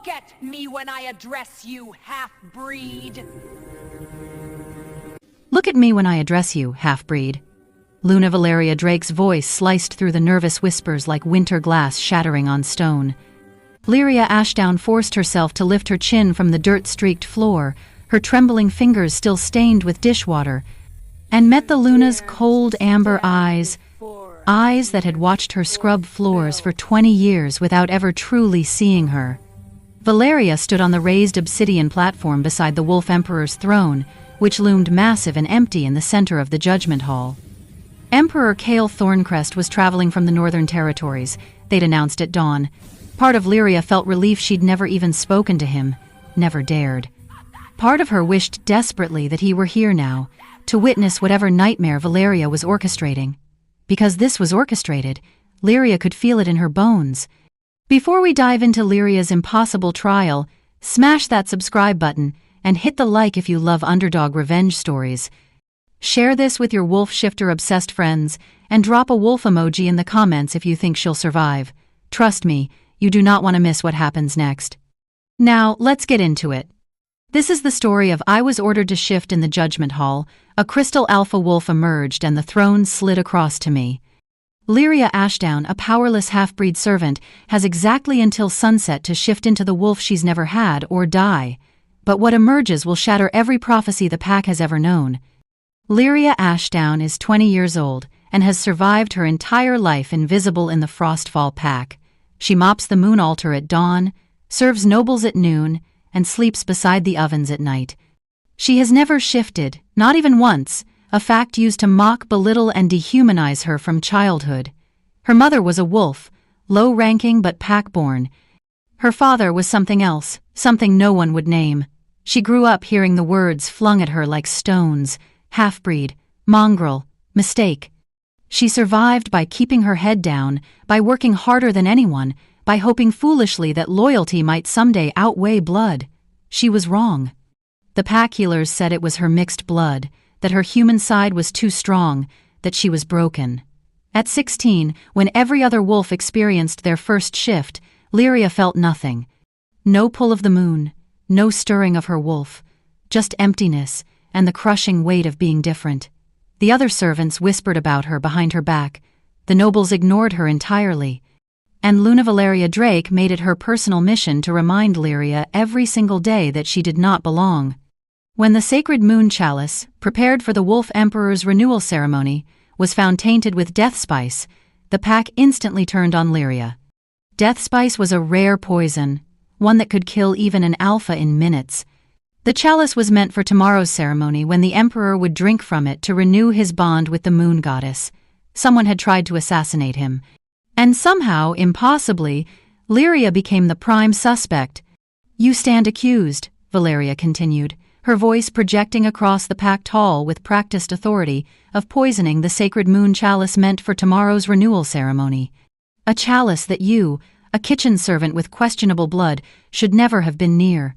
Look at me when I address you, half-breed. Look at me when I address you, half-breed. Luna Valeria Drake's voice sliced through the nervous whispers like winter glass shattering on stone. Lyria Ashdown forced herself to lift her chin from the dirt-streaked floor, her trembling fingers still stained with dishwater, and met the Luna's cold amber eyes, eyes that had watched her scrub floors for 20 years without ever truly seeing her. Valeria stood on the raised obsidian platform beside the Wolf Emperor's throne, which loomed massive and empty in the center of the Judgment Hall. Emperor Cale Thorncrest was traveling from the Northern Territories, they'd announced at dawn. Part of Lyria felt relief she'd never even spoken to him, never dared. Part of her wished desperately that he were here now, to witness whatever nightmare Valeria was orchestrating. Because this was orchestrated, Lyria could feel it in her bones. Before we dive into Lyria's impossible trial, smash that subscribe button and hit the like if you love underdog revenge stories. Share this with your wolf shifter-obsessed friends and drop a wolf emoji in the comments if you think she'll survive. Trust me, you do not want to miss what happens next. Now, let's get into it. This is the story of I was ordered to shift in the Judgment Hall, a crystal alpha wolf emerged and the throne slid across to me. Lyria Ashdown, a powerless half-breed servant, has exactly until sunset to shift into the wolf she's never had or die. But what emerges will shatter every prophecy the pack has ever known. Lyria Ashdown is 20 years old and has survived her entire life invisible in the Frostfall pack. She mops the moon altar at dawn, serves nobles at noon, and sleeps beside the ovens at night. She has never shifted, not even once, a fact used to mock, belittle, and dehumanize her from childhood. Her mother was a wolf, low-ranking but pack-born. Her father was something else, something no one would name. She grew up hearing the words flung at her like stones: half-breed, mongrel, mistake. She survived by keeping her head down, by working harder than anyone, by hoping foolishly that loyalty might someday outweigh blood. She was wrong. The pack healers said it was her mixed blood, that her human side was too strong, that she was broken. At 16, when every other wolf experienced their first shift, Lyria felt nothing. No pull of the moon, no stirring of her wolf, just emptiness and the crushing weight of being different. The other servants whispered about her behind her back. The nobles ignored her entirely. And Luna Valeria Drake made it her personal mission to remind Lyria every single day that she did not belong. When the sacred moon chalice, prepared for the Wolf Emperor's renewal ceremony, was found tainted with death spice, the pack instantly turned on Lyria. Death spice was a rare poison, one that could kill even an alpha in minutes. The chalice was meant for tomorrow's ceremony when the Emperor would drink from it to renew his bond with the moon goddess. Someone had tried to assassinate him. And somehow, impossibly, Lyria became the prime suspect. "You stand accused," Valeria continued, her voice projecting across the packed hall with practiced authority, of poisoning the sacred moon chalice meant for tomorrow's renewal ceremony. A chalice that you, a kitchen servant with questionable blood, should never have been near.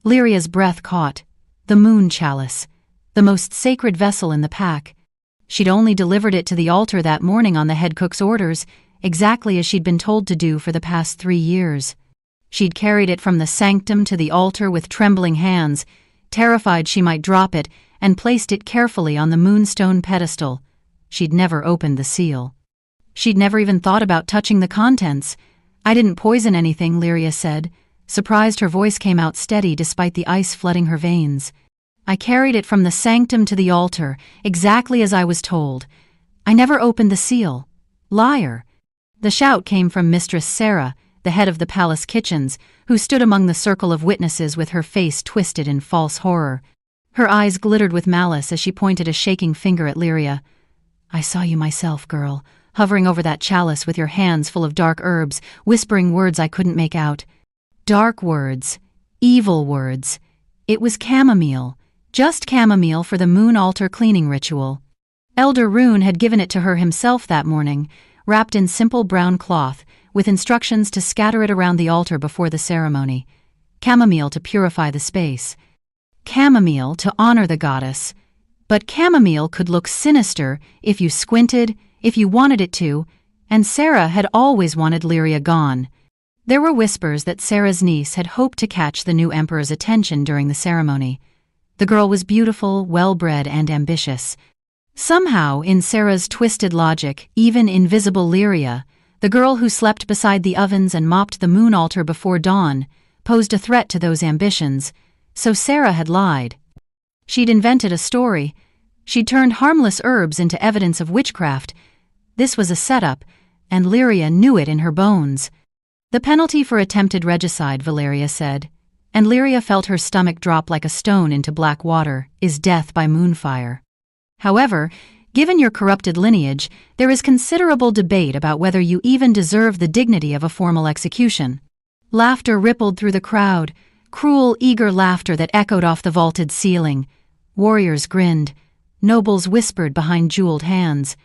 Lyria's breath caught. The moon chalice. The most sacred vessel in the pack. She'd only delivered it to the altar that morning on the head cook's orders, exactly as she'd been told to do for the past 3 years. She'd carried it from the sanctum to the altar with trembling hands, terrified she might drop it, and placed it carefully on the moonstone pedestal. She'd never opened the seal. She'd never even thought about touching the contents. "I didn't poison anything," Lyria said. Surprised, her voice came out steady despite the ice flooding her veins. "I carried it from the sanctum to the altar, exactly as I was told. I never opened the seal. Liar." The shout came from Mistress Sarah, the head of the palace kitchens, who stood among the circle of witnesses with her face twisted in false horror. Her eyes glittered with malice as she pointed a shaking finger at Lyria. "I saw you myself, girl, hovering over that chalice with your hands full of dark herbs, whispering words I couldn't make out. Dark words. Evil words. It was chamomile. Just chamomile for the moon altar cleaning ritual. Elder Rune had given it to her himself that morning, wrapped in simple brown cloth, with instructions to scatter it around the altar before the ceremony. Chamomile to purify the space. Chamomile to honor the goddess. But chamomile could look sinister if you squinted, if you wanted it to, and Sarah had always wanted Lyria gone. There were whispers that Sarah's niece had hoped to catch the new emperor's attention during the ceremony. The girl was beautiful, well-bred, and ambitious. Somehow, in Sarah's twisted logic, even invisible Lyria, the girl who slept beside the ovens and mopped the moon altar before dawn, posed a threat to those ambitions, so Sarah had lied. She'd invented a story. She'd turned harmless herbs into evidence of witchcraft. This was a setup, and Lyria knew it in her bones. The penalty for attempted regicide, Valeria said, and Lyria felt her stomach drop like a stone into black water, is death by moonfire. However, given your corrupted lineage, there is considerable debate about whether you even deserve the dignity of a formal execution. Laughter rippled through the crowd, cruel, eager laughter that echoed off the vaulted ceiling. Warriors grinned. Nobles whispered behind jeweled hands.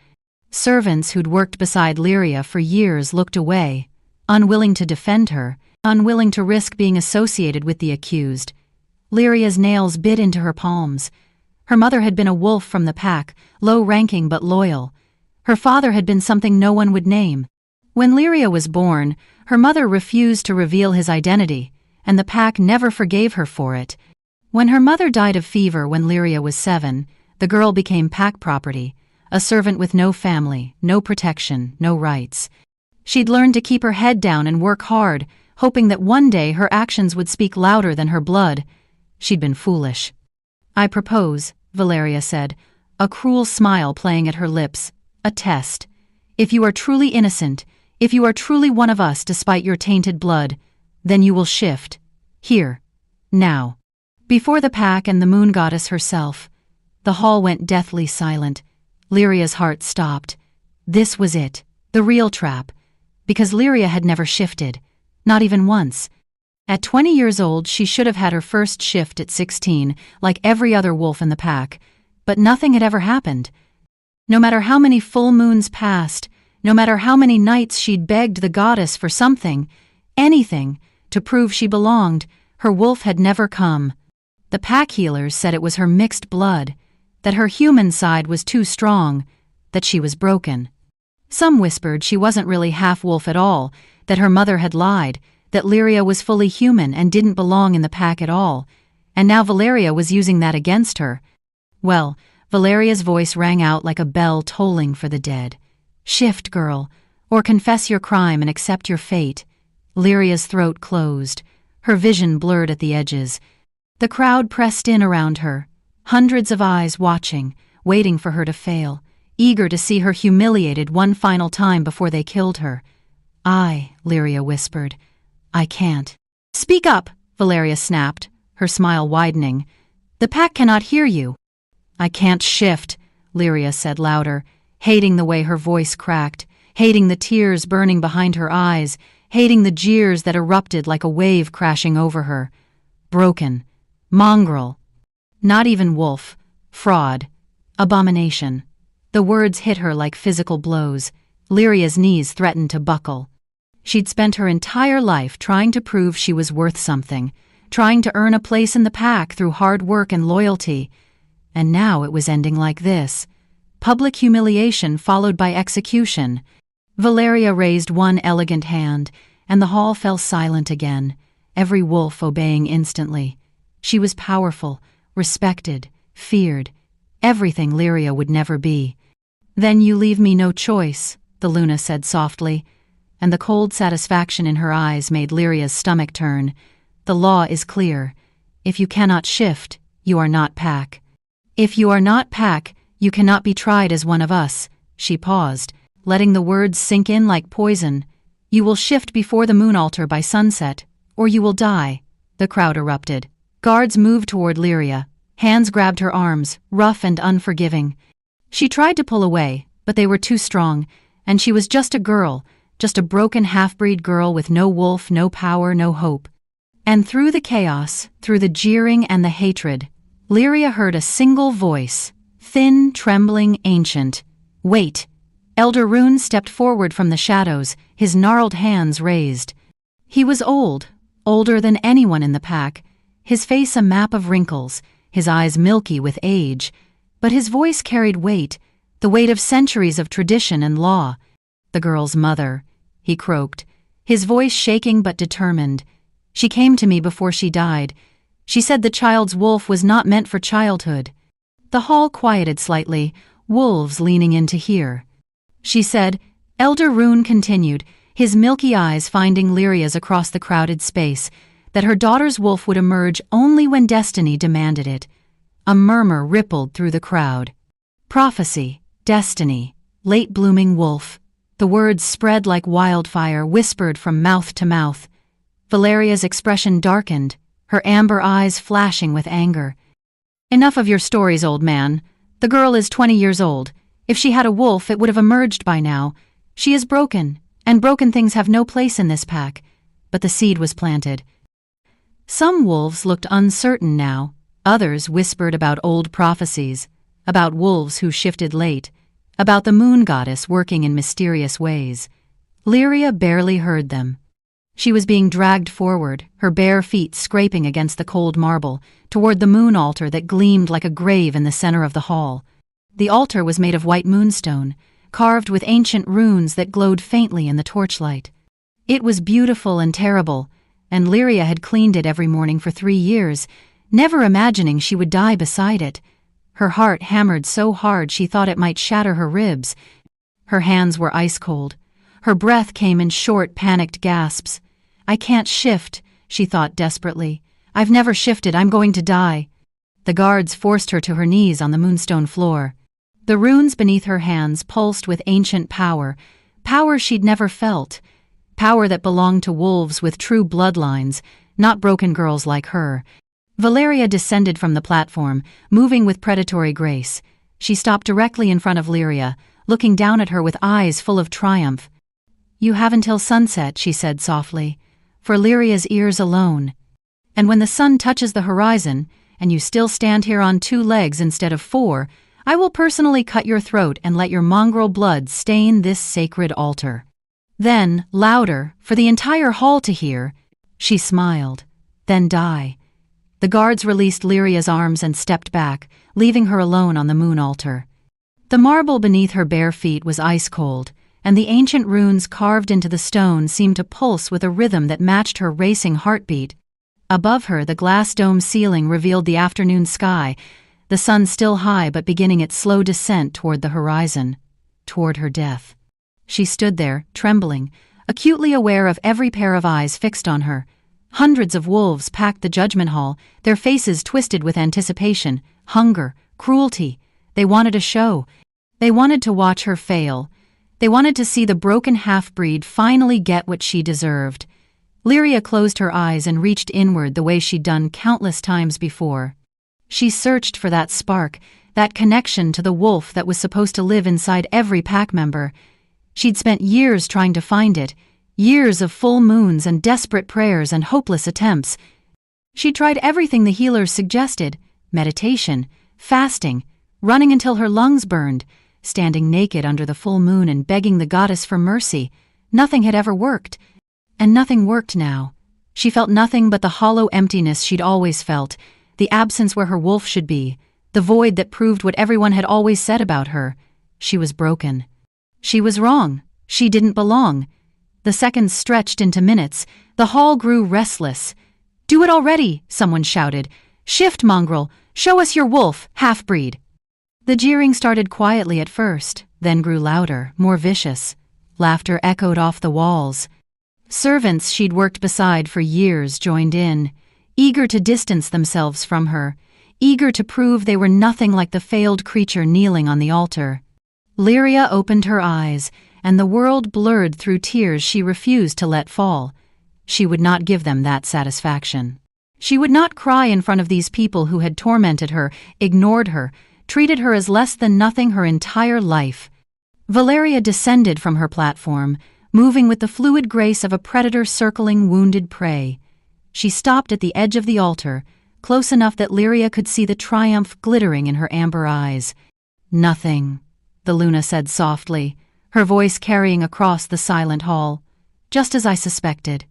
Servants who'd worked beside Lyria for years looked away, unwilling to defend her, unwilling to risk being associated with the accused. Lyria's nails bit into her palms. Her mother had been a wolf from the pack, low-ranking but loyal. Her father had been something no one would name. When Lyria was born, her mother refused to reveal his identity, and the pack never forgave her for it. When her mother died of fever when Lyria was 7, the girl became pack property, a servant with no family, no protection, no rights. She'd learned to keep her head down and work hard, hoping that one day her actions would speak louder than her blood. She'd been foolish. "I propose," Valeria said, a cruel smile playing at her lips, "a test. If you are truly innocent, if you are truly one of us despite your tainted blood, then you will shift. Here. Now." Before the pack and the moon goddess herself, the hall went deathly silent. Lyria's heart stopped. This was it, the real trap. Because Lyria had never shifted, not even once. At 20 years old, she should have had her first shift at 16, like every other wolf in the pack, but nothing had ever happened. No matter how many full moons passed, no matter how many nights she'd begged the goddess for something, anything, to prove she belonged, her wolf had never come. The pack healers said it was her mixed blood, that her human side was too strong, that she was broken. Some whispered she wasn't really half-wolf at all, that her mother had lied, that Lyria was fully human and didn't belong in the pack at all, and now Valeria was using that against her. Well, Valeria's voice rang out like a bell tolling for the dead. "Shift, girl, or confess your crime and accept your fate." Lyria's throat closed, her vision blurred at the edges. The crowd pressed in around her, hundreds of eyes watching, waiting for her to fail, eager to see her humiliated one final time before they killed her. Lyria whispered. "I can't." "Speak up," Valeria snapped, her smile widening. "The pack cannot hear you." "I can't shift," Lyria said louder, hating the way her voice cracked, hating the tears burning behind her eyes, hating the jeers that erupted like a wave crashing over her. Broken. Mongrel. Not even wolf. Fraud. Abomination. The words hit her like physical blows. Lyria's knees threatened to buckle. She'd spent her entire life trying to prove she was worth something, trying to earn a place in the pack through hard work and loyalty. And now it was ending like this. Public humiliation followed by execution. Valeria raised one elegant hand, and the hall fell silent again, every wolf obeying instantly. She was powerful, respected, feared, everything Lyria would never be. "Then you leave me no choice," the Luna said softly, and the cold satisfaction in her eyes made Lyria's stomach turn. "The law is clear. If you cannot shift, you are not pack. If you are not pack, you cannot be tried as one of us." She paused, letting the words sink in like poison. "You will shift before the moon altar by sunset, or you will die." The crowd erupted. Guards moved toward Lyria. Hands grabbed her arms, rough and unforgiving. She tried to pull away, but they were too strong, and she was just a girl, just a broken half-breed girl with no wolf, no power, no hope. And through the chaos, through the jeering and the hatred, Lyria heard a single voice, thin, trembling, ancient. "Wait." Elder Rune stepped forward from the shadows, his gnarled hands raised. He was old, older than anyone in the pack, his face a map of wrinkles, his eyes milky with age, but his voice carried weight, the weight of centuries of tradition and law. "The girl's mother," he croaked, his voice shaking but determined. "She came to me before she died. She said the child's wolf was not meant for childhood." The hall quieted slightly, wolves leaning in to hear. "She said," Elder Rune continued, his milky eyes finding Lyria's across the crowded space, "that her daughter's wolf would emerge only when destiny demanded it." A murmur rippled through the crowd. Prophecy, destiny, late-blooming wolf. The words spread like wildfire, whispered from mouth to mouth. Valeria's expression darkened, her amber eyes flashing with anger. "Enough of your stories, old man. The girl is 20 years old. If she had a wolf, it would have emerged by now. She is broken, and broken things have no place in this pack." But the seed was planted. Some wolves looked uncertain now. Others whispered about old prophecies, about wolves who shifted late, about the moon goddess working in mysterious ways. Lyria barely heard them. She was being dragged forward, her bare feet scraping against the cold marble, toward the moon altar that gleamed like a grave in the center of the hall. The altar was made of white moonstone, carved with ancient runes that glowed faintly in the torchlight. It was beautiful and terrible, and Lyria had cleaned it every morning for 3 years, never imagining she would die beside it. Her heart hammered so hard she thought it might shatter her ribs. Her hands were ice cold. Her breath came in short, panicked gasps. "I can't shift," she thought desperately. "I've never shifted. I'm going to die." The guards forced her to her knees on the moonstone floor. The runes beneath her hands pulsed with ancient power, power she'd never felt, power that belonged to wolves with true bloodlines, not broken girls like her. Valeria descended from the platform, moving with predatory grace. She stopped directly in front of Lyria, looking down at her with eyes full of triumph. "You have until sunset," she said softly, "for Lyria's ears alone. And when the sun touches the horizon, and you still stand here on 2 legs instead of 4, I will personally cut your throat and let your mongrel blood stain this sacred altar." Then, louder, for the entire hall to hear, she smiled. "Then die." The guards released Lyria's arms and stepped back, leaving her alone on the moon altar. The marble beneath her bare feet was ice cold, and the ancient runes carved into the stone seemed to pulse with a rhythm that matched her racing heartbeat. Above her, the glass dome ceiling revealed the afternoon sky, the sun still high but beginning its slow descent toward the horizon, toward her death. She stood there, trembling, acutely aware of every pair of eyes fixed on her. Hundreds of wolves packed the judgment hall, their faces twisted with anticipation, hunger, cruelty. They wanted a show. They wanted to watch her fail. They wanted to see the broken half-breed finally get what she deserved. Lyria closed her eyes and reached inward the way she'd done countless times before. She searched for that spark, that connection to the wolf that was supposed to live inside every pack member. She'd spent years trying to find it, years of full moons and desperate prayers and hopeless attempts. She tried everything the healers suggested: meditation, fasting, running until her lungs burned, standing naked under the full moon and begging the goddess for mercy. Nothing had ever worked. And nothing worked now. She felt nothing but the hollow emptiness she'd always felt, the absence where her wolf should be, the void that proved what everyone had always said about her. She was broken. She was wrong. She didn't belong. The seconds stretched into minutes. The hall grew restless. "Do it already," someone shouted. "Shift, mongrel! Show us your wolf, half-breed!" The jeering started quietly at first, then grew louder, more vicious. Laughter echoed off the walls. Servants she'd worked beside for years joined in, eager to distance themselves from her, eager to prove they were nothing like the failed creature kneeling on the altar. Lyria opened her eyes, and the world blurred through tears she refused to let fall. She would not give them that satisfaction. She would not cry in front of these people who had tormented her, ignored her, treated her as less than nothing her entire life. Valeria descended from her platform, moving with the fluid grace of a predator circling wounded prey. She stopped at the edge of the altar, close enough that Lyria could see the triumph glittering in her amber eyes. "Nothing," the Luna said softly, her voice carrying across the silent hall. "Just as I suspected.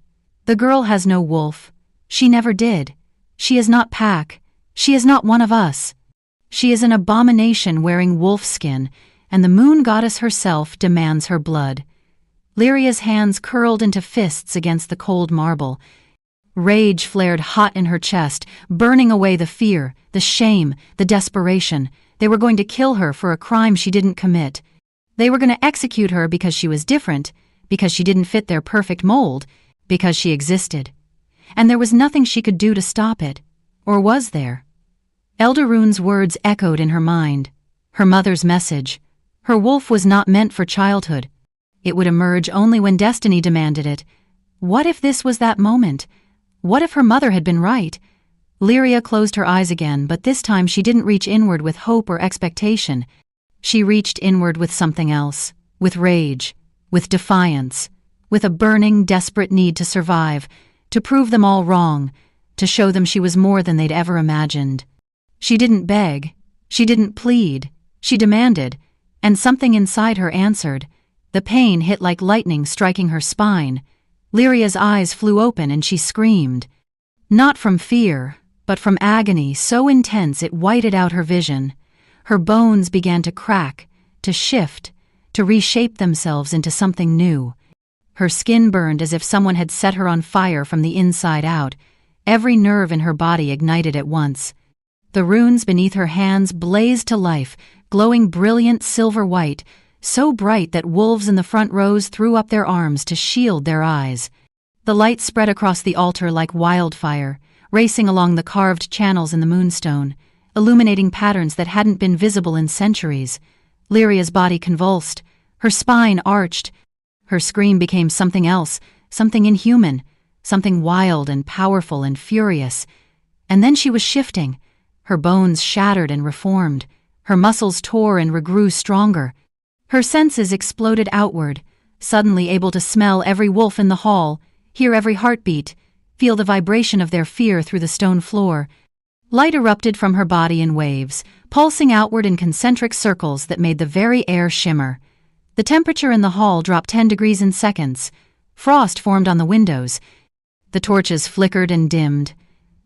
The girl has no wolf. She never did. She is not pack. She is not one of us. She is an abomination wearing wolf skin, and the moon goddess herself demands her blood." Lyria's hands curled into fists against the cold marble. Rage flared hot in her chest, burning away the fear, the shame, the desperation. They were going to kill her for a crime she didn't commit. They were going to execute her because she was different, because she didn't fit their perfect mold, because she existed. And there was nothing she could do to stop it. Or was there? Elder Rune's words echoed in her mind. Her mother's message. Her wolf was not meant for childhood. It would emerge only when destiny demanded it. What if this was that moment? What if her mother had been right? Lyria closed her eyes again, but this time she didn't reach inward with hope or expectation. She reached inward with something else, with rage, with defiance, with a burning, desperate need to survive, to prove them all wrong, to show them she was more than they'd ever imagined. She didn't beg, she didn't plead, she demanded, and something inside her answered. The pain hit like lightning striking her spine. Lyria's eyes flew open and she screamed. Not from fear, but from agony so intense it whited out her vision. Her bones began to crack, to shift, to reshape themselves into something new. Her skin burned as if someone had set her on fire from the inside out. Every nerve in her body ignited at once. The runes beneath her hands blazed to life, glowing brilliant silver white, so bright that wolves in the front rows threw up their arms to shield their eyes. The light spread across the altar like wildfire, racing along the carved channels in the moonstone, illuminating patterns that hadn't been visible in centuries. Lyria's body convulsed, her spine arched. Her scream became something else, something inhuman, something wild and powerful and furious. And then she was shifting. Her bones shattered and reformed. Her muscles tore and regrew stronger. Her senses exploded outward, suddenly able to smell every wolf in the hall, hear every heartbeat, feel the vibration of their fear through the stone floor. Light erupted from her body in waves, pulsing outward in concentric circles that made the very air shimmer. The temperature in the hall dropped 10 degrees in seconds. Frost formed on the windows. The torches flickered and dimmed.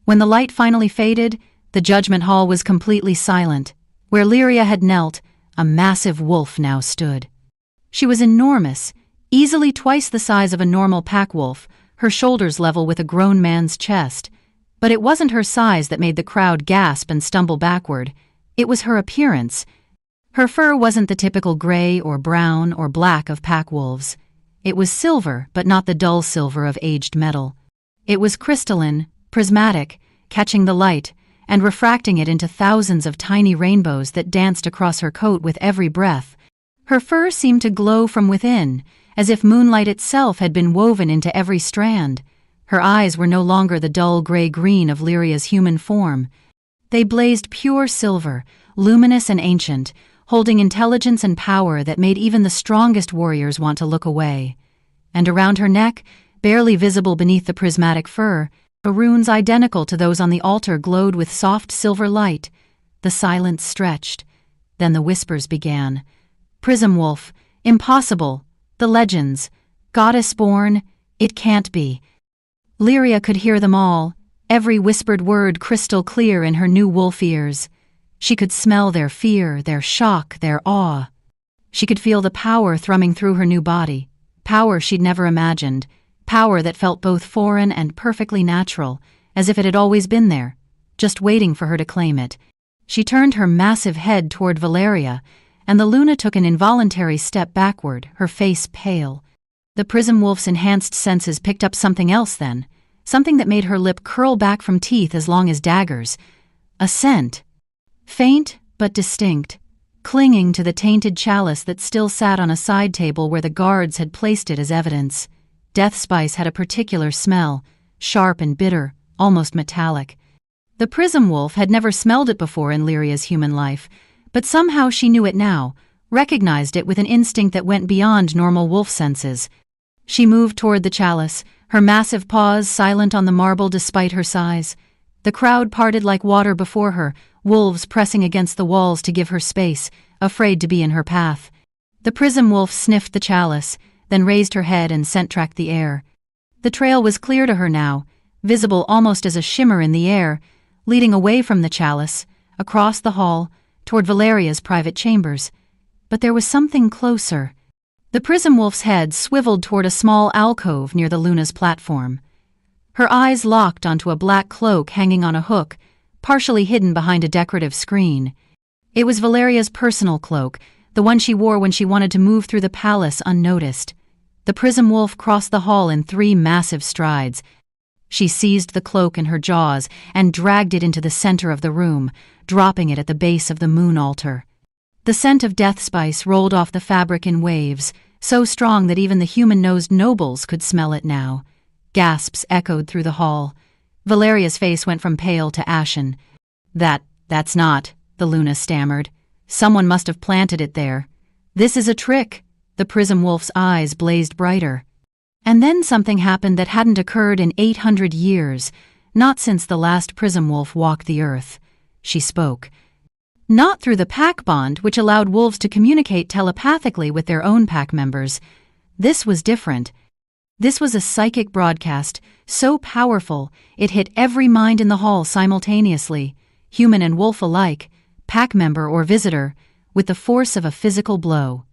When the light finally faded, the judgment hall was completely silent. Where Lyria had knelt, a massive wolf now stood. She was enormous, easily twice the size of a normal pack wolf, her shoulders level with a grown man's chest. But it wasn't her size that made the crowd gasp and stumble backward. It was her appearance. Her fur wasn't the typical gray or brown or black of pack wolves. It was silver, but not the dull silver of aged metal. It was crystalline, prismatic, catching the light, and refracting it into thousands of tiny rainbows that danced across her coat with every breath. Her fur seemed to glow from within, as if moonlight itself had been woven into every strand. Her eyes were no longer the dull gray-green of Lyria's human form. They blazed pure silver, luminous and ancient, holding intelligence and power that made even the strongest warriors want to look away. And around her neck, barely visible beneath the prismatic fur, runes identical to those on the altar glowed with soft silver light. The silence stretched. Then the whispers began. Prism Wolf, impossible. The legends. Goddess born, it can't be. Lyria could hear them all, every whispered word crystal clear in her new wolf ears. She could smell their fear, their shock, their awe. She could feel the power thrumming through her new body, power she'd never imagined, power that felt both foreign and perfectly natural, as if it had always been there, just waiting for her to claim it. She turned her massive head toward Valeria, and the Luna took an involuntary step backward, her face pale. The Prism Wolf's enhanced senses picked up something else then, something that made her lip curl back from teeth as long as daggers. A scent. Faint, but distinct, clinging to the tainted chalice that still sat on a side table where the guards had placed it as evidence. Death spice had a particular smell, sharp and bitter, almost metallic. The Prism Wolf had never smelled it before in Lyria's human life, but somehow she knew it now, recognized it with an instinct that went beyond normal wolf senses. She moved toward the chalice, her massive paws silent on the marble despite her size. The crowd parted like water before her, wolves pressing against the walls to give her space, afraid to be in her path. The Prism Wolf sniffed the chalice, then raised her head and scent-tracked the air. The trail was clear to her now, visible almost as a shimmer in the air, leading away from the chalice, across the hall, toward Valeria's private chambers. But there was something closer. The Prism Wolf's head swiveled toward a small alcove near the Luna's platform. Her eyes locked onto a black cloak hanging on a hook, partially hidden behind a decorative screen. It was Valeria's personal cloak, the one she wore when she wanted to move through the palace unnoticed. The Prism Wolf crossed the hall in 3 massive strides. She seized the cloak in her jaws and dragged it into the center of the room, dropping it at the base of the moon altar. The scent of death spice rolled off the fabric in waves, so strong that even the human-nosed nobles could smell it now. Gasps echoed through the hall. Valeria's face went from pale to ashen. That's not, the Luna stammered. Someone must have planted it there. This is a trick. The Prism Wolf's eyes blazed brighter. And then something happened that hadn't occurred in 800 years, not since the last Prism Wolf walked the earth. She spoke. Not through the pack bond, which allowed wolves to communicate telepathically with their own pack members. This was different. This was a psychic broadcast, so powerful it hit every mind in the hall simultaneously, human and wolf alike, pack member or visitor, with the force of a physical blow.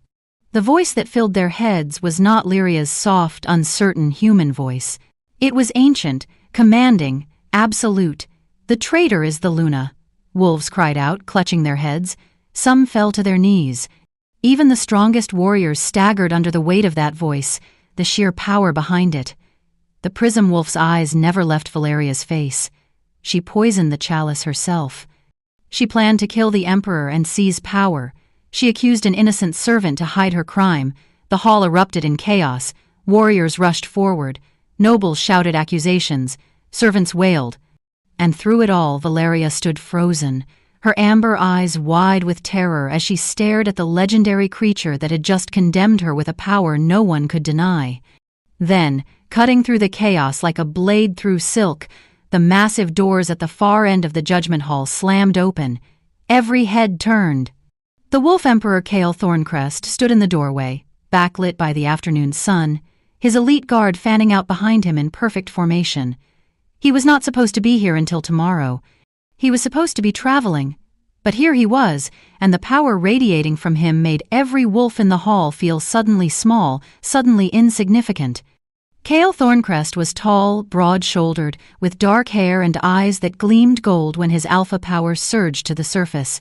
The voice that filled their heads was not Lyria's soft, uncertain human voice. It was ancient, commanding, absolute. The traitor is the Luna, wolves cried out, clutching their heads. Some fell to their knees. Even the strongest warriors staggered under the weight of that voice, the sheer power behind it. The Prism Wolf's eyes never left Valeria's face. She poisoned the chalice herself. She planned to kill the Emperor and seize power. She accused an innocent servant to hide her crime. The hall erupted in chaos. Warriors rushed forward. Nobles shouted accusations. Servants wailed. And through it all, Valeria stood frozen, her amber eyes wide with terror as she stared at the legendary creature that had just condemned her with a power no one could deny. Then, cutting through the chaos like a blade through silk, the massive doors at the far end of the judgment hall slammed open. Every head turned. The Wolf Emperor Cale Thorncrest stood in the doorway, backlit by the afternoon sun, his elite guard fanning out behind him in perfect formation. He was not supposed to be here until tomorrow. He was supposed to be traveling. But here he was, and the power radiating from him made every wolf in the hall feel suddenly small, suddenly insignificant. Cale Thorncrest was tall, broad-shouldered, with dark hair and eyes that gleamed gold when his alpha power surged to the surface.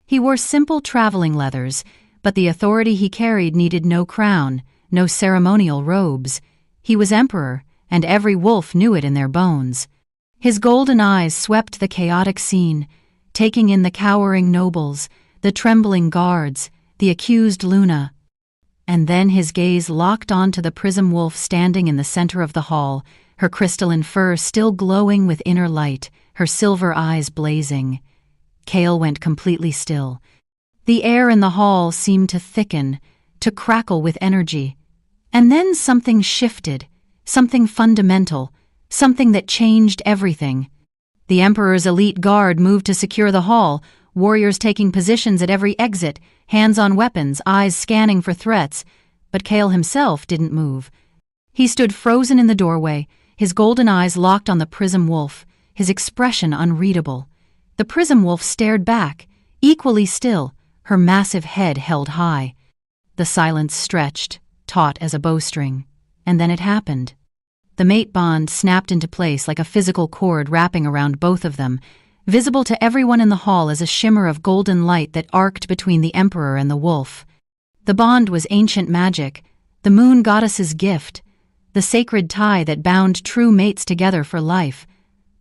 He wore simple traveling leathers, but the authority he carried needed no crown, no ceremonial robes. He was emperor, and every wolf knew it in their bones. His golden eyes swept the chaotic scene, taking in the cowering nobles, the trembling guards, the accused Luna. And then his gaze locked onto the Prism Wolf standing in the center of the hall, her crystalline fur still glowing with inner light, her silver eyes blazing. Cale went completely still. The air in the hall seemed to thicken, to crackle with energy. And then something shifted, something fundamental, something that changed everything. The Emperor's elite guard moved to secure the hall, warriors taking positions at every exit, hands on weapons, eyes scanning for threats. But Cale himself didn't move. He stood frozen in the doorway, his golden eyes locked on the Prism Wolf, his expression unreadable. The Prism Wolf stared back, equally still, her massive head held high. The silence stretched, taut as a bowstring. And then it happened. The mate bond snapped into place like a physical cord wrapping around both of them, visible to everyone in the hall as a shimmer of golden light that arced between the Emperor and the wolf. The bond was ancient magic, the moon goddess's gift, the sacred tie that bound true mates together for life.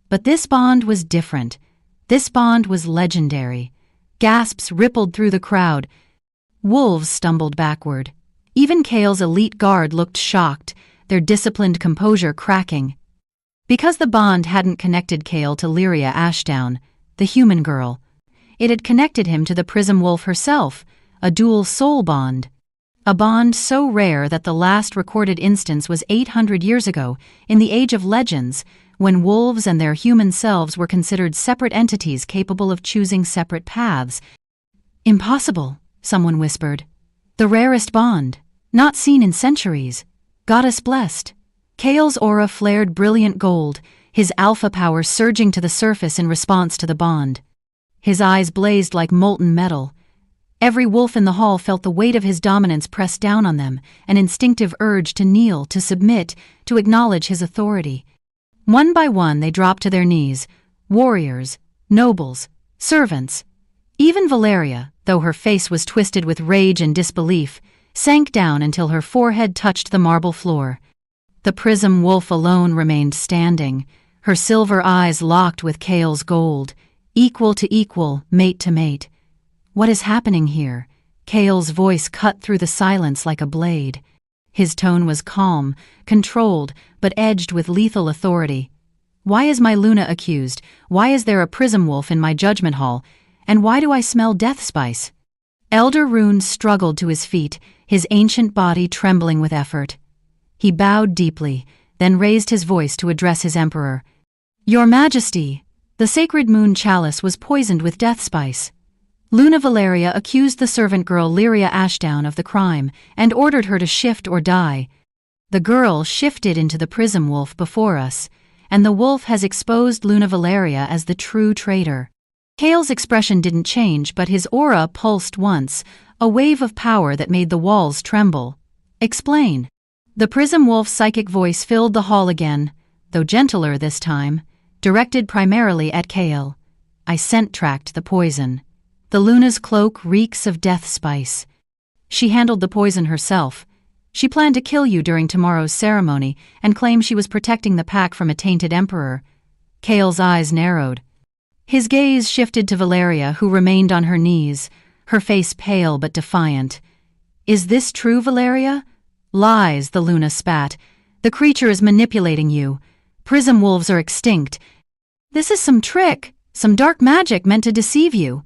But this bond was different. This bond was legendary. Gasps rippled through the crowd. Wolves stumbled backward. Even Cale's elite guard looked shocked, their disciplined composure cracking. Because the bond hadn't connected Cale to Lyria Ashdown, the human girl. It had connected him to the Prism Wolf herself, a dual soul bond. A bond so rare that the last recorded instance was 800 years ago, in the Age of Legends, when wolves and their human selves were considered separate entities capable of choosing separate paths. Impossible, someone whispered. The rarest bond, not seen in centuries. Goddess blessed. Cale's aura flared brilliant gold, his alpha power surging to the surface in response to the bond. His eyes blazed like molten metal. Every wolf in the hall felt the weight of his dominance press down on them, an instinctive urge to kneel, to submit, to acknowledge his authority. One by one they dropped to their knees, warriors, nobles, servants. Even Valeria, though her face was twisted with rage and disbelief, sank down until her forehead touched the marble floor. The prism wolf alone remained standing, her silver eyes locked with Kale's gold, equal to equal, mate to mate. What is happening here? Kale's voice cut through the silence like a blade. His tone was calm, controlled, but edged with lethal authority. Why is my Luna accused? Why is there a prism wolf in my judgment hall? And why do I smell death spice? Elder Rune struggled to his feet, his ancient body trembling with effort. He bowed deeply, then raised his voice to address his emperor. Your Majesty, the sacred moon chalice was poisoned with death spice. Luna Valeria accused the servant girl Lyria Ashdown of the crime and ordered her to shift or die. The girl shifted into the prism wolf before us, and the wolf has exposed Luna Valeria as the true traitor. Kale's expression didn't change, but his aura pulsed once, a wave of power that made the walls tremble. Explain. The prism wolf's psychic voice filled the hall again, though gentler this time, directed primarily at Kale. I scent-tracked the poison. The Luna's cloak reeks of death spice. She handled the poison herself. She planned to kill you during tomorrow's ceremony and claimed she was protecting the pack from a tainted emperor. Kale's eyes narrowed. His gaze shifted to Valeria, who remained on her knees, her face pale but defiant. Is this true, Valeria? Lies, the Luna spat. The creature is manipulating you. Prism wolves are extinct. This is some trick, some dark magic meant to deceive you.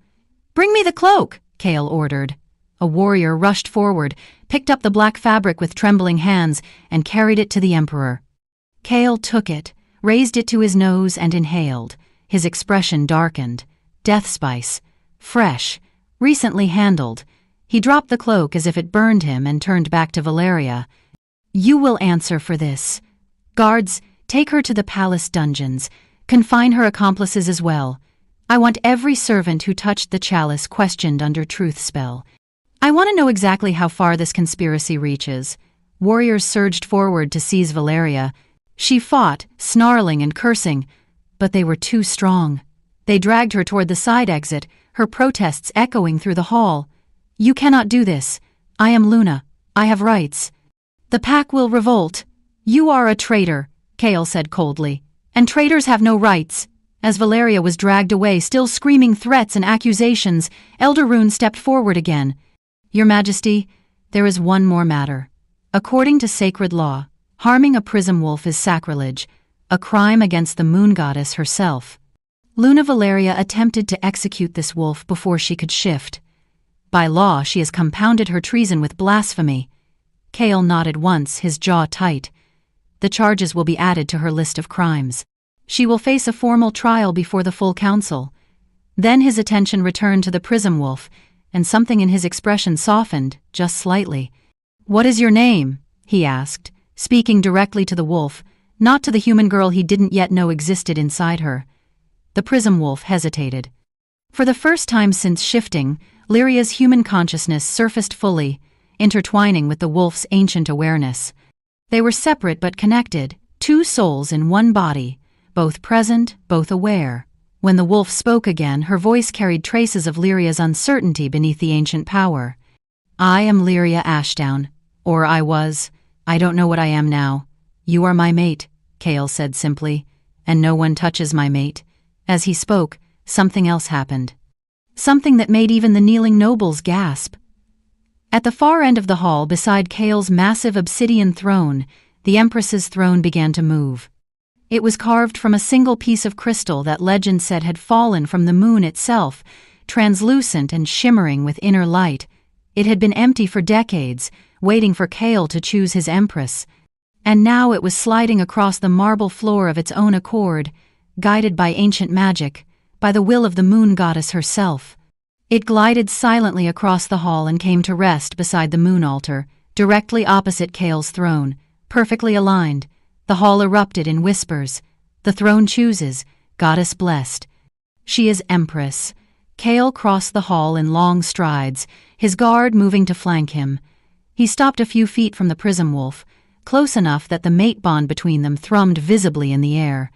Bring me the cloak, Kale ordered. A warrior rushed forward, picked up the black fabric with trembling hands, and carried it to the emperor. Kale took it, raised it to his nose, and inhaled. His expression darkened. Death spice. Fresh. Recently handled. He dropped the cloak as if it burned him and turned back to Valeria. You will answer for this. Guards, take her to the palace dungeons. Confine her accomplices as well. I want every servant who touched the chalice questioned under truth spell. I want to know exactly how far this conspiracy reaches. Warriors surged forward to seize Valeria. She fought, snarling and cursing, but they were too strong. They dragged her toward the side exit, her protests echoing through the hall. You cannot do this. I am Luna. I have rights. The pack will revolt. You are a traitor, Kale said coldly. And traitors have no rights. As Valeria was dragged away, still screaming threats and accusations, Elder Rune stepped forward again. Your Majesty, there is one more matter. According to sacred law, harming a prism wolf is sacrilege, a crime against the moon goddess herself. Luna Valeria attempted to execute this wolf before she could shift. By law, she has compounded her treason with blasphemy. Kale nodded once, his jaw tight. The charges will be added to her list of crimes. She will face a formal trial before the full council. Then his attention returned to the prism wolf, and something in his expression softened, just slightly. What is your name? He asked, speaking directly to the wolf, not to the human girl he didn't yet know existed inside her. The prism wolf hesitated. For the first time since shifting, Lyria's human consciousness surfaced fully, intertwining with the wolf's ancient awareness. They were separate but connected, two souls in one body, both present, both aware. When the wolf spoke again, her voice carried traces of Lyria's uncertainty beneath the ancient power. I am Lyria Ashdown, or I was. I don't know what I am now. You are my mate, Kale said simply, and no one touches my mate. As he spoke, something else happened. Something that made even the kneeling nobles gasp. At the far end of the hall, beside Kale's massive obsidian throne, the Empress's throne began to move. It was carved from a single piece of crystal that legend said had fallen from the moon itself, translucent and shimmering with inner light. It had been empty for decades, waiting for Kale to choose his Empress. And now it was sliding across the marble floor of its own accord, guided by ancient magic, by the will of the moon goddess herself. It glided silently across the hall and came to rest beside the moon altar, directly opposite Kale's throne, perfectly aligned. The hall erupted in whispers. The throne chooses, goddess blessed. She is Empress. Kale crossed the hall in long strides, his guard moving to flank him. He stopped a few feet from the prism wolf, close enough that the mate bond between them thrummed visibly in the air.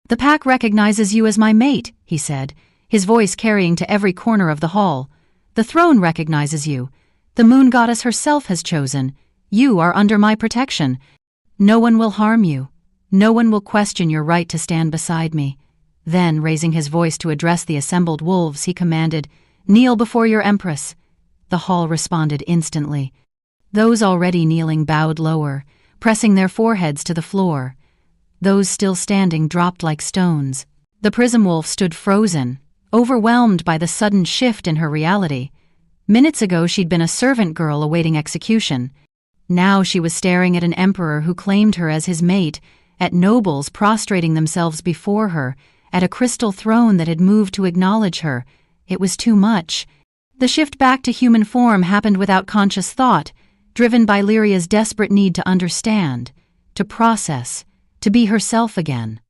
"The pack recognizes you as my mate," he said, his voice carrying to every corner of the hall. "The throne recognizes you. The moon goddess herself has chosen. You are under my protection. No one will harm you. No one will question your right to stand beside me." Then, raising his voice to address the assembled wolves, he commanded, "Kneel before your empress." The hall responded instantly. Those already kneeling bowed lower, pressing their foreheads to the floor. Those still standing dropped like stones. The prism wolf stood frozen, overwhelmed by the sudden shift in her reality. Minutes ago she'd been a servant girl awaiting execution. Now she was staring at an emperor who claimed her as his mate, at nobles prostrating themselves before her, at a crystal throne that had moved to acknowledge her. It was too much. The shift back to human form happened without conscious thought, driven by Lyria's desperate need to understand, to process, to be herself again.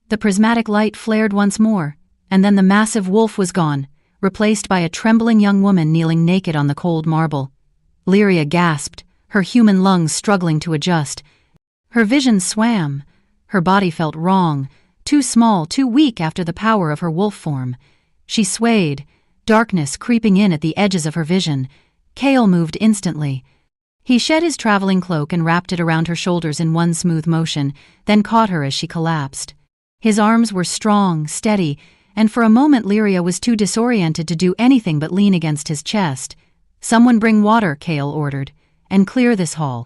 The prismatic light flared once more, and then the massive wolf was gone, replaced by a trembling young woman kneeling naked on the cold marble. Lyria gasped, her human lungs struggling to adjust. Her vision swam. Her body felt wrong, too small, too weak after the power of her wolf form. She swayed, darkness creeping in at the edges of her vision. Kale moved instantly. He shed his traveling cloak and wrapped it around her shoulders in one smooth motion, then caught her as she collapsed. His arms were strong, steady, and for a moment Lyria was too disoriented to do anything but lean against his chest. "Someone bring water," Kale ordered, "and clear this hall.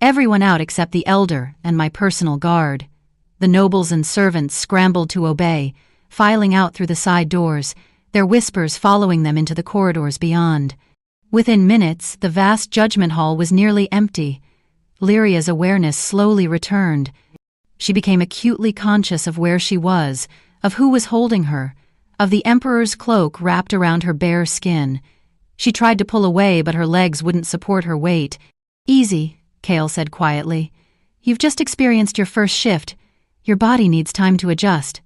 Everyone out except the elder and my personal guard." The nobles and servants scrambled to obey, filing out through the side doors, their whispers following them into the corridors beyond. Within minutes, the vast judgment hall was nearly empty. Lyria's awareness slowly returned. She became acutely conscious of where she was, of who was holding her, of the emperor's cloak wrapped around her bare skin. She tried to pull away, but her legs wouldn't support her weight. "Easy," Kale said quietly. "You've just experienced your first shift. Your body needs time to adjust."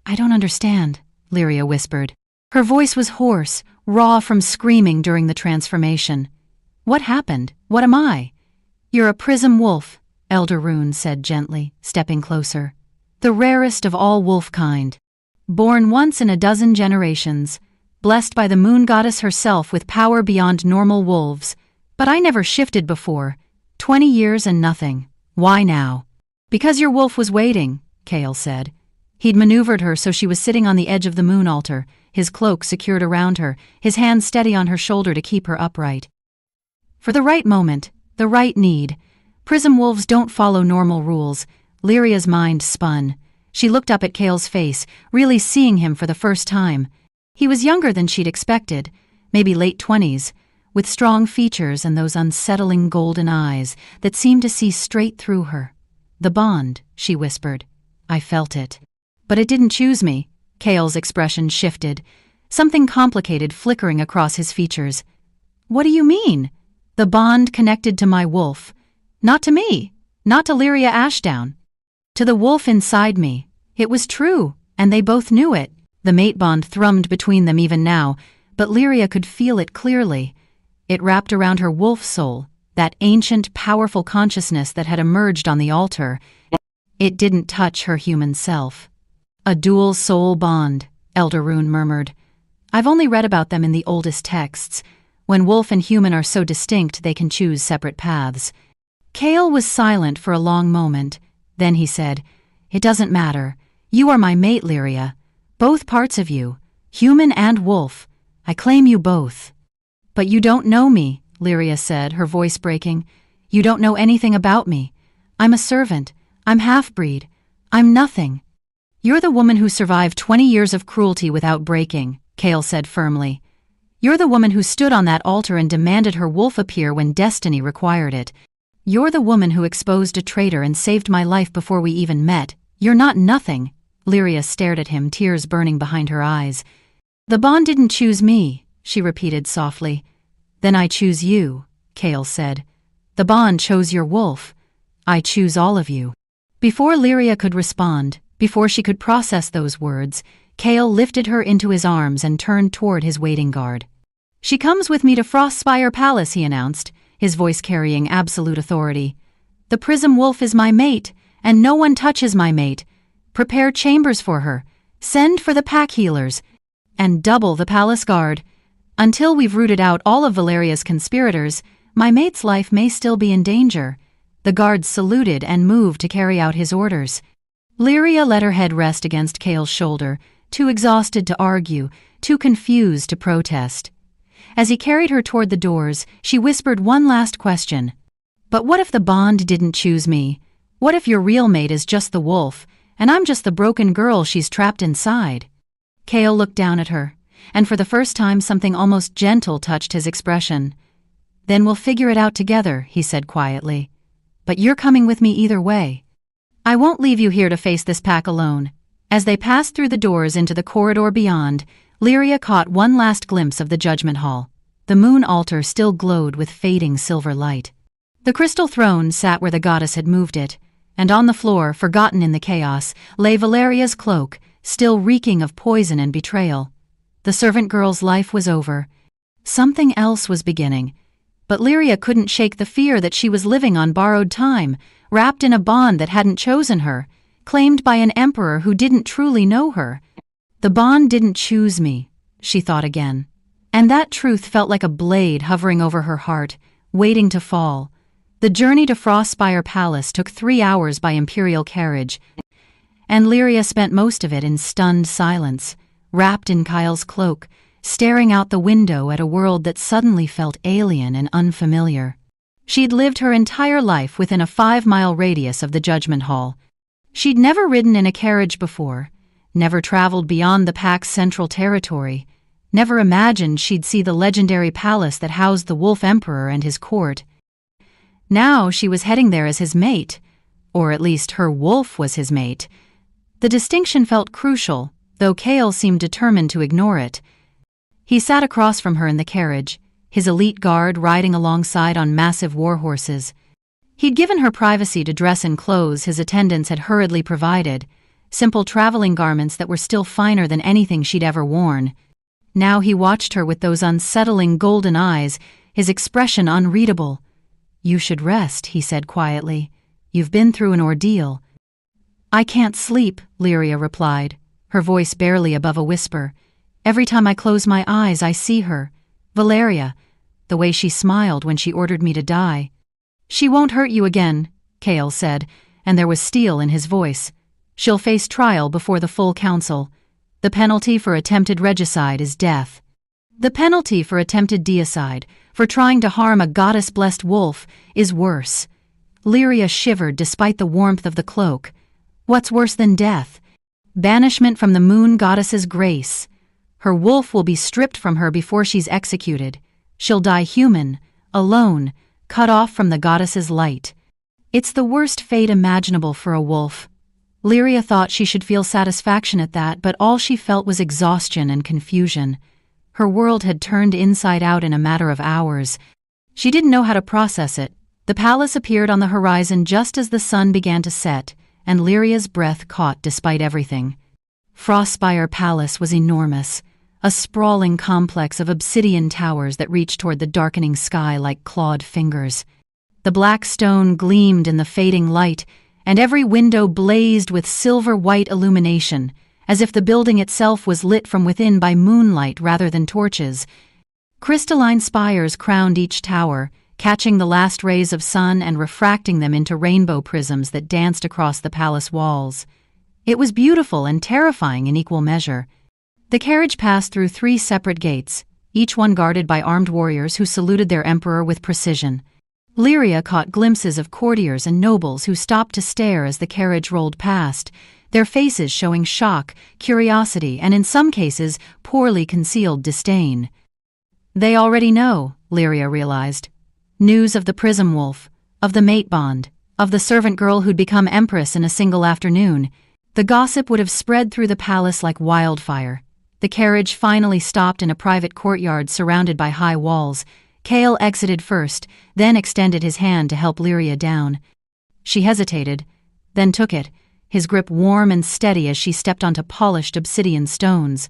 "I don't understand," Lyria whispered. Her voice was hoarse, raw from screaming during the transformation. "What happened? What am I?" "You're a prism wolf," Elder Rune said gently, stepping closer. "The rarest of all wolf kind. Born once in a dozen generations, blessed by the moon goddess herself with power beyond normal wolves. But I never shifted before. 20 years and nothing. Why now?" "Because your wolf was waiting," Kale said. He'd maneuvered her so she was sitting on the edge of the moon altar, his cloak secured around her, his hand steady on her shoulder to keep her upright. For the right moment, the right need. Prism wolves don't follow normal rules. Lyria's mind spun. She looked up at Kale's face, really seeing him for the first time. He was younger than she'd expected, maybe late 20s, with strong features and those unsettling golden eyes that seemed to see straight through her. "The bond," she whispered. "I felt it. But it didn't choose me." Kale's expression shifted, something complicated flickering across his features. "What do you mean?" "The bond connected to my wolf. Not to me. Not to Lyria Ashdown. To the wolf inside me. It was true, and they both knew it." The mate bond thrummed between them even now, but Lyria could feel it clearly. It wrapped around her wolf soul, that ancient, powerful consciousness that had emerged on the altar. It didn't touch her human self. "A dual soul bond," Elder Rune murmured. "I've only read about them in the oldest texts. When wolf and human are so distinct they can choose separate paths." Kale was silent for a long moment. Then he said, "It doesn't matter. You are my mate, Lyria. Both parts of you, human and wolf. I claim you both." "But you don't know me," Lyria said, her voice breaking. "You don't know anything about me. I'm a servant. I'm half-breed. I'm nothing." "You're the woman who survived 20 years of cruelty without breaking," Kale said firmly. "You're the woman who stood on that altar and demanded her wolf appear when destiny required it. You're the woman who exposed a traitor and saved my life before we even met. You're not nothing." Lyria stared at him, tears burning behind her eyes. "The bond didn't choose me," she repeated softly. "Then I choose you," Kale said. "The bond chose your wolf. I choose all of you." Before Lyria could respond, before she could process those words, Kale lifted her into his arms and turned toward his waiting guard. "She comes with me to Frostspire Palace," he announced, his voice carrying absolute authority. "The Prism Wolf is my mate, and no one touches my mate. Prepare chambers for her, send for the pack healers, and double the palace guard. Until we've rooted out all of Valeria's conspirators, my mate's life may still be in danger." The guards saluted and moved to carry out his orders. Lyria let her head rest against Kale's shoulder, too exhausted to argue, too confused to protest. As he carried her toward the doors, she whispered one last question. "But what if the bond didn't choose me? What if your real mate is just the wolf, and I'm just the broken girl she's trapped inside?" Kale looked down at her, and for the first time something almost gentle touched his expression. "Then we'll figure it out together," he said quietly. "But you're coming with me either way. I won't leave you here to face this pack alone." As they passed through the doors into the corridor beyond, Lyria caught one last glimpse of the Judgment Hall. The moon altar still glowed with fading silver light. The crystal throne sat where the goddess had moved it, and on the floor, forgotten in the chaos, lay Valeria's cloak, still reeking of poison and betrayal. The servant girl's life was over. Something else was beginning. But Lyria couldn't shake the fear that she was living on borrowed time, wrapped in a bond that hadn't chosen her, claimed by an emperor who didn't truly know her. "The bond didn't choose me," she thought again. And that truth felt like a blade hovering over her heart, waiting to fall. The journey to Frostspire Palace took 3 hours by imperial carriage, and Lyria spent most of it in stunned silence, wrapped in Kyle's cloak, staring out the window at a world that suddenly felt alien and unfamiliar. She'd lived her entire life within a 5-mile radius of the Judgment Hall. She'd never ridden in a carriage before, never traveled beyond the pack's central territory, never imagined she'd see the legendary palace that housed the Wolf Emperor and his court. Now she was heading there as his mate, or at least her wolf was his mate. The distinction felt crucial, though Kale seemed determined to ignore it. He sat across from her in the carriage, his elite guard riding alongside on massive war horses. He'd given her privacy to dress in clothes his attendants had hurriedly provided, simple traveling garments that were still finer than anything she'd ever worn. Now he watched her with those unsettling golden eyes, his expression unreadable. "You should rest," he said quietly. "You've been through an ordeal." "I can't sleep," Lyria replied, her voice barely above a whisper. "Every time I close my eyes, I see her. Valeria, the way she smiled when she ordered me to die." "She won't hurt you again," Kale said, and there was steel in his voice. "She'll face trial before the full council. The penalty for attempted regicide is death. The penalty for attempted deicide, for trying to harm a goddess-blessed wolf, is worse." Lyria shivered despite the warmth of the cloak. What's worse than death? Banishment from the moon goddess's grace. Her wolf will be stripped from her before she's executed. She'll die human, alone, cut off from the goddess's light. It's the worst fate imaginable for a wolf. Lyria thought she should feel satisfaction at that, but all she felt was exhaustion and confusion. Her world had turned inside out in a matter of hours. She didn't know how to process it. The palace appeared on the horizon just as the sun began to set, and Lyria's breath caught despite everything. Frostspire Palace was enormous, a sprawling complex of obsidian towers that reached toward the darkening sky like clawed fingers. The black stone gleamed in the fading light, and every window blazed with silver-white illumination, as if the building itself was lit from within by moonlight rather than torches. Crystalline spires crowned each tower, catching the last rays of sun and refracting them into rainbow prisms that danced across the palace walls. It was beautiful and terrifying in equal measure. The carriage passed through 3 separate gates, each one guarded by armed warriors who saluted their emperor with precision. Lyria caught glimpses of courtiers and nobles who stopped to stare as the carriage rolled past, their faces showing shock, curiosity, and in some cases, poorly concealed disdain. They already know, Lyria realized. News of the Prism Wolf, of the mate bond, of the servant girl who'd become empress in a single afternoon. The gossip would have spread through the palace like wildfire. The carriage finally stopped in a private courtyard surrounded by high walls. Kale exited first, then extended his hand to help Lyria down. She hesitated, then took it, his grip warm and steady as she stepped onto polished obsidian stones.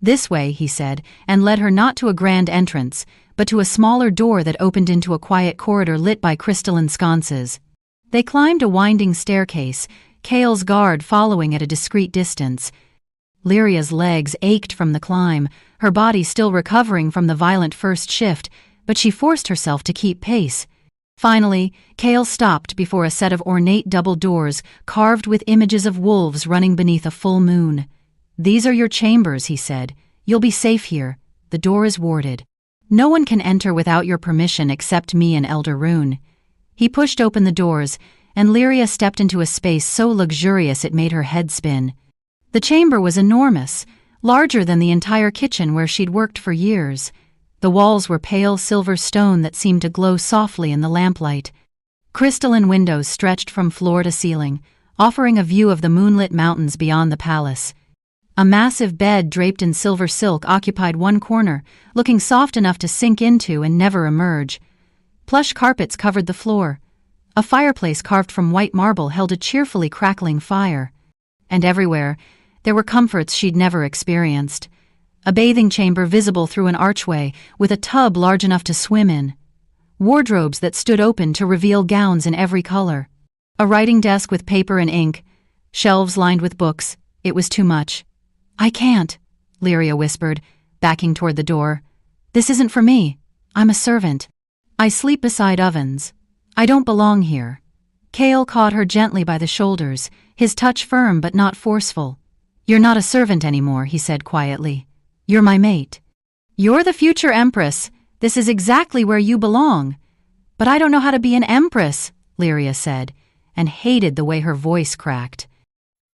"This way," he said, and led her not to a grand entrance, but to a smaller door that opened into a quiet corridor lit by crystalline sconces. They climbed a winding staircase, Kale's guard following at a discreet distance. Lyria's legs ached from the climb, her body still recovering from the violent first shift, but she forced herself to keep pace. Finally, Kale stopped before a set of ornate double doors carved with images of wolves running beneath a full moon. "These are your chambers," he said. "You'll be safe here. The door is warded. No one can enter without your permission except me and Elder Rune." He pushed open the doors, and Lyria stepped into a space so luxurious it made her head spin. The chamber was enormous, larger than the entire kitchen where she'd worked for years. The walls were pale silver stone that seemed to glow softly in the lamplight. Crystalline windows stretched from floor to ceiling, offering a view of the moonlit mountains beyond the palace. A massive bed draped in silver silk occupied one corner, looking soft enough to sink into and never emerge. Plush carpets covered the floor. A fireplace carved from white marble held a cheerfully crackling fire. And everywhere, there were comforts she'd never experienced. A bathing chamber visible through an archway, with a tub large enough to swim in. Wardrobes that stood open to reveal gowns in every color. A writing desk with paper and ink. Shelves lined with books. It was too much. "I can't," Lyria whispered, backing toward the door. "This isn't for me. I'm a servant. I sleep beside ovens. I don't belong here." Kale caught her gently by the shoulders, his touch firm but not forceful. "You're not a servant anymore," he said quietly. "You're my mate. You're the future empress. This is exactly where you belong." "But I don't know how to be an empress," Lyria said, and hated the way her voice cracked.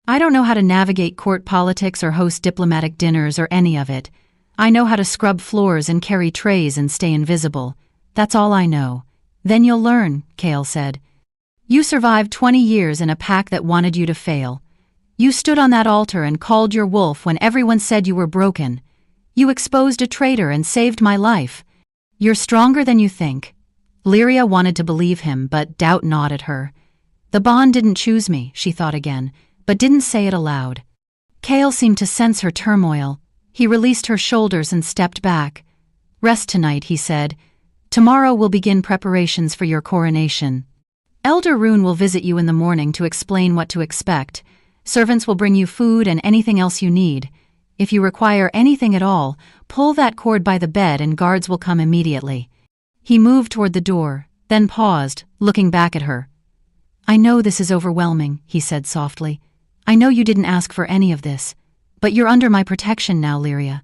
"I don't know how to navigate court politics or host diplomatic dinners or any of it. I know how to scrub floors and carry trays and stay invisible. That's all I know." "Then you'll learn," Kale said. "You survived 20 years in a pack that wanted you to fail. You stood on that altar and called your wolf when everyone said you were broken. You exposed a traitor and saved my life. You're stronger than you think." Lyria wanted to believe him, but doubt gnawed at her. "The bond didn't choose me," she thought again, but didn't say it aloud. Kale seemed to sense her turmoil. He released her shoulders and stepped back. "Rest tonight," he said. "Tomorrow we'll begin preparations for your coronation. Elder Rune will visit you in the morning to explain what to expect. Servants will bring you food and anything else you need. If you require anything at all, pull that cord by the bed and guards will come immediately." He moved toward the door, then paused, looking back at her. "I know this is overwhelming," he said softly. "I know you didn't ask for any of this. But you're under my protection now, Lyria.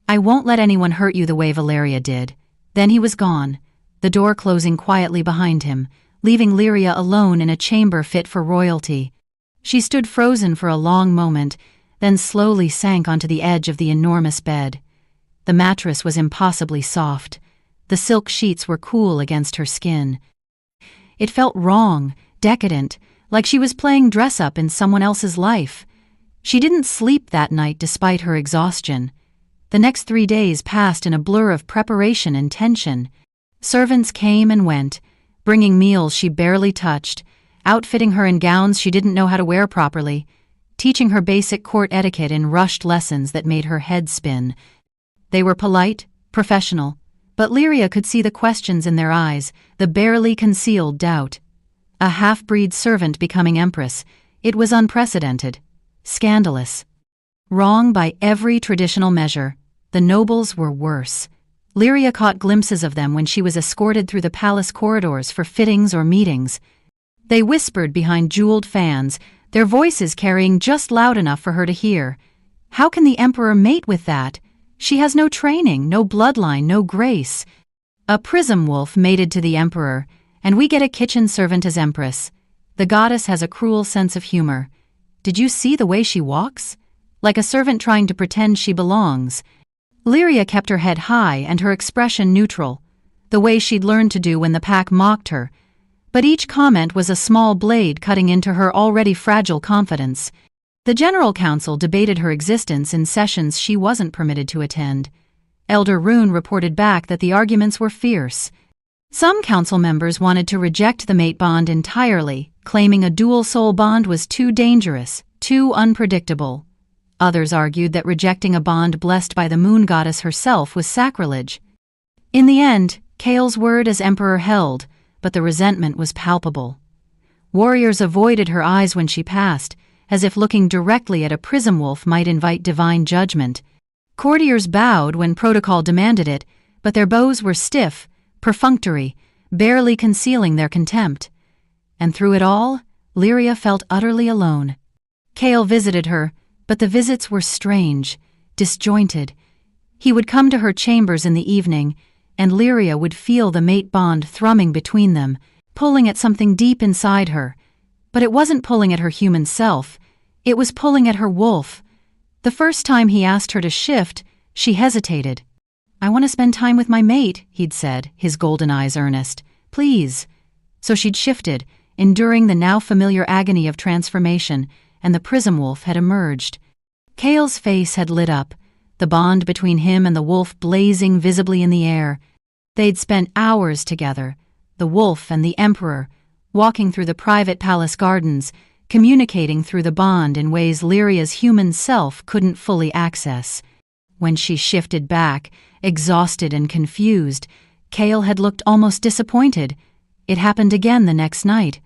I won't let anyone hurt you the way Valeria did." Then he was gone, the door closing quietly behind him, leaving Lyria alone in a chamber fit for royalty. She stood frozen for a long moment, then slowly sank onto the edge of the enormous bed. The mattress was impossibly soft. The silk sheets were cool against her skin. It felt wrong, decadent, like she was playing dress-up in someone else's life. She didn't sleep that night despite her exhaustion. The next 3 days passed in a blur of preparation and tension. Servants came and went, bringing meals she barely touched, outfitting her in gowns she didn't know how to wear properly, teaching her basic court etiquette in rushed lessons that made her head spin. They were polite, professional, but Lyria could see the questions in their eyes, the barely concealed doubt. A half-breed servant becoming empress. It was unprecedented. Scandalous. Wrong by every traditional measure. The nobles were worse. Lyria caught glimpses of them when she was escorted through the palace corridors for fittings or meetings. They whispered behind jeweled fans, their voices carrying just loud enough for her to hear. How can the emperor mate with that? She has no training, no bloodline, no grace. A prism wolf mated to the emperor, and we get a kitchen servant as empress. The goddess has a cruel sense of humor. Did you see the way she walks? Like a servant trying to pretend she belongs. Lyria kept her head high and her expression neutral, the way she'd learned to do when the pack mocked her. But each comment was a small blade cutting into her already fragile confidence. The General Council debated her existence in sessions she wasn't permitted to attend. Elder Rune reported back that the arguments were fierce. Some council members wanted to reject the mate bond entirely, claiming a dual-soul bond was too dangerous, too unpredictable. Others argued that rejecting a bond blessed by the moon goddess herself was sacrilege. In the end, Kale's word as emperor held, but the resentment was palpable. Warriors avoided her eyes when she passed, as if looking directly at a prism wolf might invite divine judgment. Courtiers bowed when protocol demanded it, but their bows were stiff, perfunctory, barely concealing their contempt. And through it all, Lyria felt utterly alone. Kale visited her, but the visits were strange, disjointed. He would come to her chambers in the evening, and Lyria would feel the mate bond thrumming between them, pulling at something deep inside her. But it wasn't pulling at her human self, it was pulling at her wolf. The first time he asked her to shift, she hesitated. "I want to spend time with my mate," he'd said, his golden eyes earnest. "Please." So she'd shifted, enduring the now familiar agony of transformation, and the prism wolf had emerged. Kale's face had lit up, the bond between him and the wolf blazing visibly in the air. They'd spent hours together, the wolf and the emperor, walking through the private palace gardens, communicating through the bond in ways Lyria's human self couldn't fully access. When she shifted back, exhausted and confused, Kale had looked almost disappointed. It happened again the next night.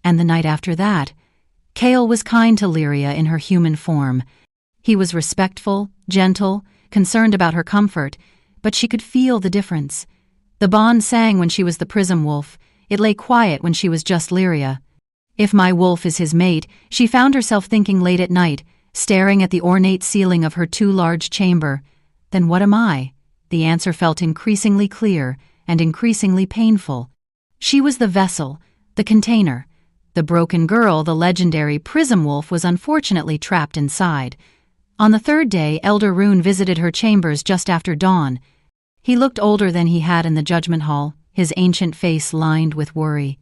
And the night after that. Kale was kind to Lyria in her human form. He was respectful, gentle, concerned about her comfort, but she could feel the difference. The bond sang when she was the prism wolf. It lay quiet when she was just Lyria. If my wolf is his mate, she found herself thinking late at night, staring at the ornate ceiling of her too-large chamber. Then what am I? The answer felt increasingly clear and increasingly painful. She was the vessel, the container. The broken girl, the legendary prism wolf, was unfortunately trapped inside. On the third day, Elder Rune visited her chambers just after dawn. He looked older than he had in the judgment hall, his ancient face lined with worry.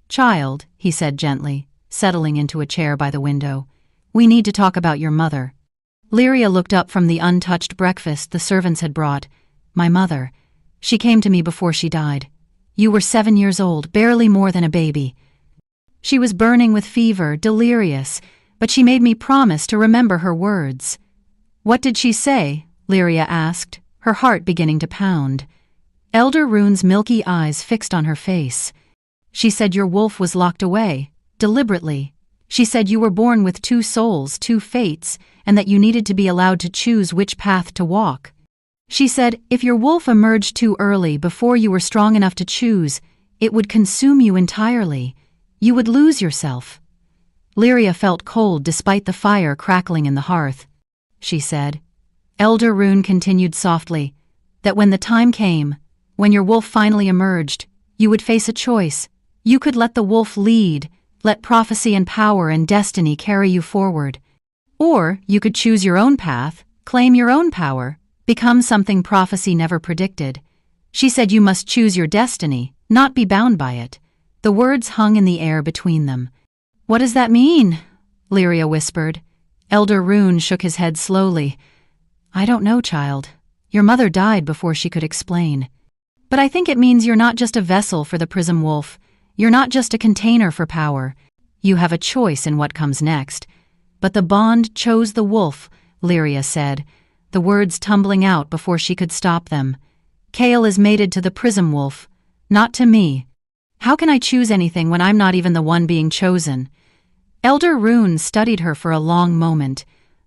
"Child," he said gently, settling into a chair by the window, "we need to talk about your mother." Lyria looked up from the untouched breakfast the servants had brought. "My mother. She came to me before she died. You were 7 years old, barely more than a baby. She was burning with fever, delirious, but she made me promise to remember her words." "What did she say?" Lyria asked, her heart beginning to pound. Elder Rune's milky eyes fixed on her face. "She said your wolf was locked away, deliberately. She said you were born with 2 souls, 2 fates, and that you needed to be allowed to choose which path to walk. She said if your wolf emerged too early, before you were strong enough to choose, it would consume you entirely. You would lose yourself." Lyria felt cold despite the fire crackling in the hearth. She said, Elder Rune continued softly, that when the time came, when your wolf finally emerged, you would face a choice. You could let the wolf lead, let prophecy and power and destiny carry you forward. Or you could choose your own path, claim your own power, become something prophecy never predicted. She said you must choose your destiny, not be bound by it. The words hung in the air between them. "What does that mean?" Lyria whispered. Elder Rune shook his head slowly. "I don't know, child. Your mother died before she could explain. But I think it means you're not just a vessel for the prism wolf. You're not just a container for power. You have a choice in what comes next. But the bond chose the wolf," Lyria said, the words tumbling out before she could stop them. "Kale is mated to the prism wolf, not to me. How can I choose anything when I'm not even the one being chosen?" Elder Rune studied her for a long moment.